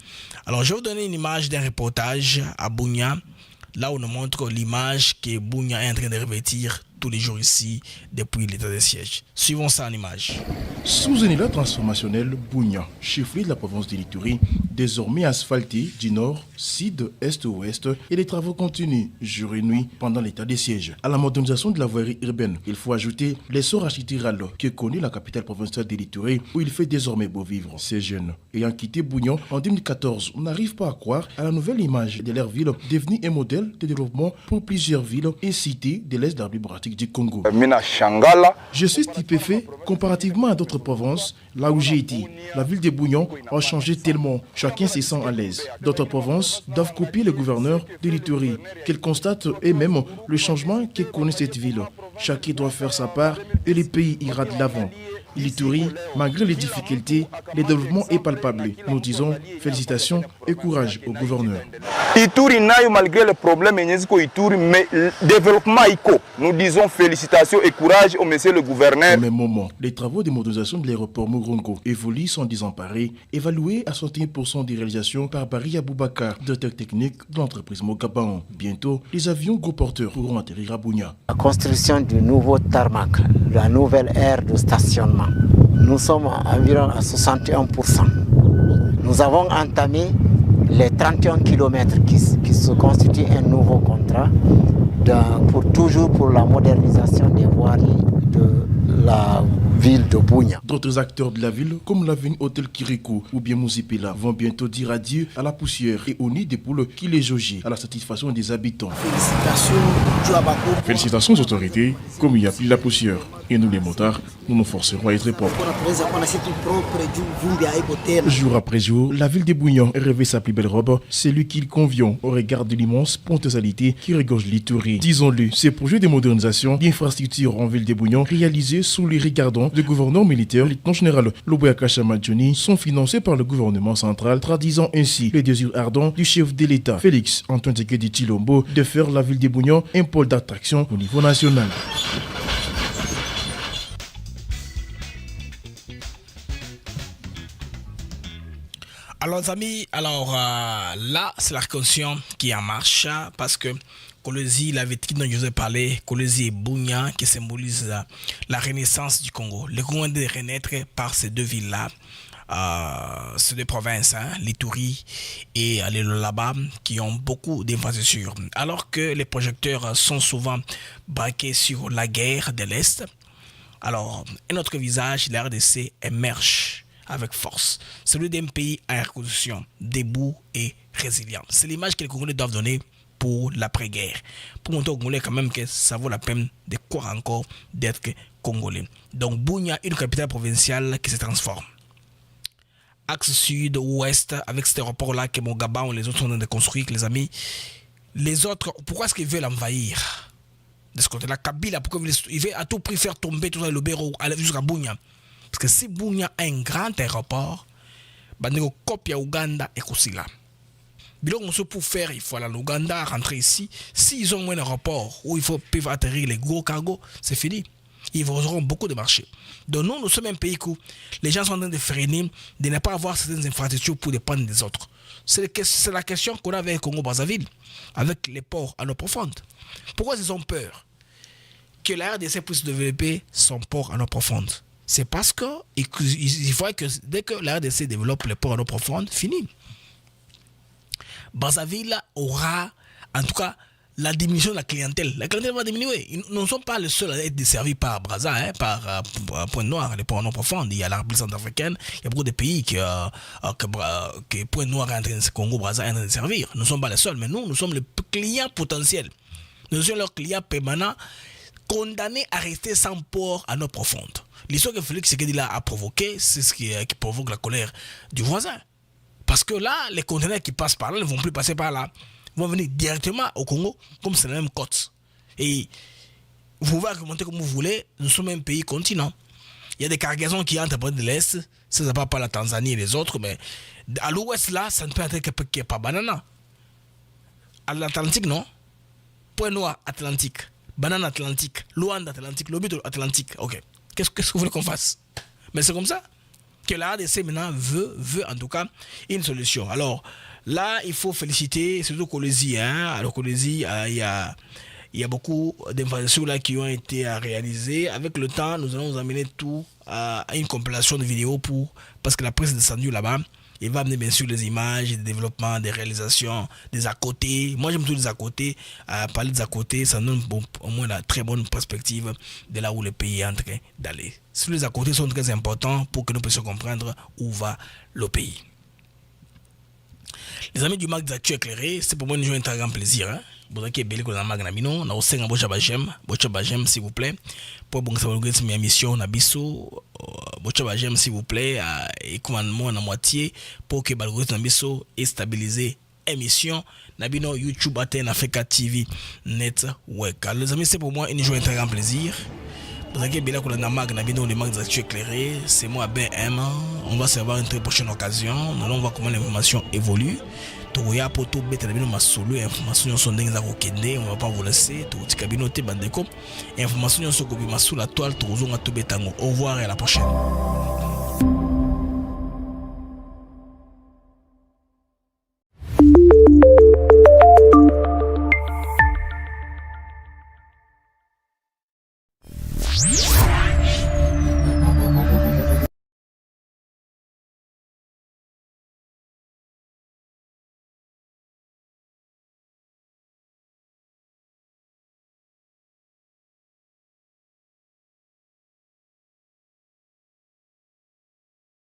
Alors, je vais vous donner une image d'un reportage à Bunia, là où on nous montre l'image que Bunia est en train de revêtir tous les jours ici depuis l'état de siège. Suivons ça en image. Sous un élan transformationnel, Bunia, chef-lieu de la province de l'Ituri, désormais asphalté du nord, sud, est, ouest, et les travaux continuent jour et nuit pendant l'état de siège. À la modernisation de la voirie urbaine, il faut ajouter l'essor architectural que connaît la capitale provinciale de l'Ituri, où il fait désormais beau vivre. Ces jeunes, ayant quitté Bunia en 2014, n'arrivent pas à croire à la nouvelle image de leur ville, devenue un modèle de développement pour plusieurs villes et cités de l'est de la République du Congo. Je suis stupéfait comparativement à d'autres provinces, là où j'ai été. La ville de Bunia a changé tellement, chacun se sent à l'aise. D'autres provinces doivent copier le gouverneur de l'Ituri, qu'ils constatent eux-mêmes le changement que connaît cette ville. Chacun doit faire sa part et le pays ira de l'avant. L'Ituri, malgré les difficultés, le développement est palpable. Nous disons félicitations et courage au gouverneur. Ituri nayo malgré les problèmes Ituri, mais le développement iko. Nous disons félicitations et courage au monsieur le gouverneur. Au même moment, les travaux de modernisation de l'aéroport Murongo évoluent sans désemparés, évalués à 61% des réalisations par Barry Aboubakar, directeur technique de l'entreprise Mogaban. Bientôt, les avions gros porteurs pourront atterrir à Bunia. La construction du nouveau tarmac, la nouvelle aire de stationnement. Nous sommes environ à 61%. Nous avons entamé les 31 km qui se constituent un nouveau contrat pour la modernisation des voiries de la ville de Bunia. D'autres acteurs de la ville, comme l'avenue Hôtel Kirikou ou bien Mouzipela, vont bientôt dire adieu à la poussière et au nid des poules qui les jaugent à la satisfaction des habitants. Félicitations aux autorités, comme il y a plus la poussière. Et nous les motards, nous nous forcerons à être propres. Jour après jour, la ville de Bougnan revêt sa plus belle robe, celui qu'il convient au regard de l'immense potentialité qui regorge l'Ituri. Disons-le, ces projets de modernisation d'infrastructures en ville de Bougnan réalisés sous les regardants du gouverneur militaire, lieutenant général Loboyaka Chamadjoni, sont financés par le gouvernement central, traduisant ainsi le désir ardent du chef de l'État, Félix Antoine Tshisekedi Tshilombo, de faire la ville de Bougnan un pôle d'attraction au niveau national. Alors les amis, là c'est la reconstruction qui est en marche parce que Kolwezi, la vitrine dont je vous ai parlé, Kolwezi et Bougnan qui symbolise la renaissance du Congo. Le Congo de renaître par ces deux villes-là, ces deux provinces, l'Ituri et les Lualaba, qui ont beaucoup d'infrastructures. Alors que les projecteurs sont souvent braqués sur la guerre de l'Est, alors un autre visage, la RDC, émerge avec force, celui d'un pays en reconstruction, debout et résilient. C'est l'image que les Congolais doivent donner pour l'après-guerre, pour montrer aux Congolais quand même que ça vaut la peine de croire encore d'être Congolais. Donc Bougnan, une capitale provinciale qui se transforme. Axe sud-ouest, avec cet aéroport-là que Mongaba ou les autres sont en train de construire, les amis. Les autres, pourquoi est-ce qu'ils veulent envahir de ce côté-là? Kabila, pourquoi il veut à tout prix faire tomber tout ça, le Béro, aller jusqu'à Bougnan? Parce que si Bougnan a un grand aéroport, il y a copie à Ouganda et Kosila. Pour faire, il faut aller en Ouganda, rentrer ici. S'ils ont un aéroport où il faut peuvent atterrir les gros cargos, c'est fini. Ils auront beaucoup de marchés. Donc nous sommes un pays où les gens sont en train de freiner, de ne pas avoir certaines infrastructures pour dépendre des autres. C'est la question qu'on a avec le Congo-Brazzaville, avec les ports à l'eau profonde. Pourquoi ils ont peur que la RDC puisse développer son port à l'eau profonde? C'est parce qu'il faut que dès que la RDC développe les ports à l'eau profonde, fini. Brazzaville aura, en tout cas, la diminution de la clientèle. La clientèle va diminuer. Nous ne sommes pas les seuls à être desservis par Brazza, par Pointe-Noire, les ports en eau profonde. Il y a la République centrafricaine, il y a beaucoup de pays que Pointe-Noire est en train de Congo, Brazza est en train de servir. Nous ne sommes pas les seuls, mais nous sommes les clients potentiels. Nous sommes leurs clients permanents, condamnés à rester sans port en eau profonde. L'histoire que Félix Tshisekedi a provoqué, c'est ce qui provoque la colère du voisin. Parce que là, les conteneurs qui passent par là ne vont plus passer par là. Ils vont venir directement au Congo, comme c'est la même côte. Et vous pouvez argumenter comme vous voulez, nous sommes un pays continent. Il y a des cargaisons qui entrent par de l'Est, ça ne va pas la Tanzanie et les autres, mais à l'Ouest, là, ça ne peut être que par banana. À l'Atlantique, non? Point Noir, Atlantique. Banane Atlantique. Luanda Atlantique. Lobito Atlantique. Ok. Qu'est-ce que vous voulez qu'on fasse? Mais c'est comme ça que la RDC maintenant veut en tout cas une solution. Alors là, il faut féliciter surtout Kolwezi. Alors Kolwezi, il y a beaucoup d'informations là qui ont été réalisées. Avec le temps, nous allons vous amener tout à une compilation de vidéos parce que la presse est descendue là-bas. Il va amener bien sûr les images, des développements, des réalisations, des à côté. Moi j'aime tous les à côté. Parler des à côté, ça donne au moins la très bonne perspective de là où le pays est en train d'aller. Tous les à côté sont très importants pour que nous puissions comprendre où va le pays. Les amis du Mag d'Actu éclairé, c'est pour moi un très grand plaisir. Vous avez belé ko na mag na bino na osenga bocha ba j'aime s'il vous plaît pour bon ça organiser mes émissions na biso bocha ba j'aime s'il vous plaît et commandement na moitié pour que l'algorithme na biso est stabilisé émission na bino YouTube Aten Africa TV Network. Les amis, c'est pour moi un jour un très grand plaisir. Vous avez belé ko na mag na bino le Mag d'Actu éclairé, c'est moi BM. On va se voir une très prochaine occasion. Nous allons voir comment l'information évolue. Toya poto beta bino masolo information sont ndenge za kokende, on va pas vous laisser to tikabino te bandeko information sont ko bi masolo toile to zonga to betango. Au revoir et à la prochaine.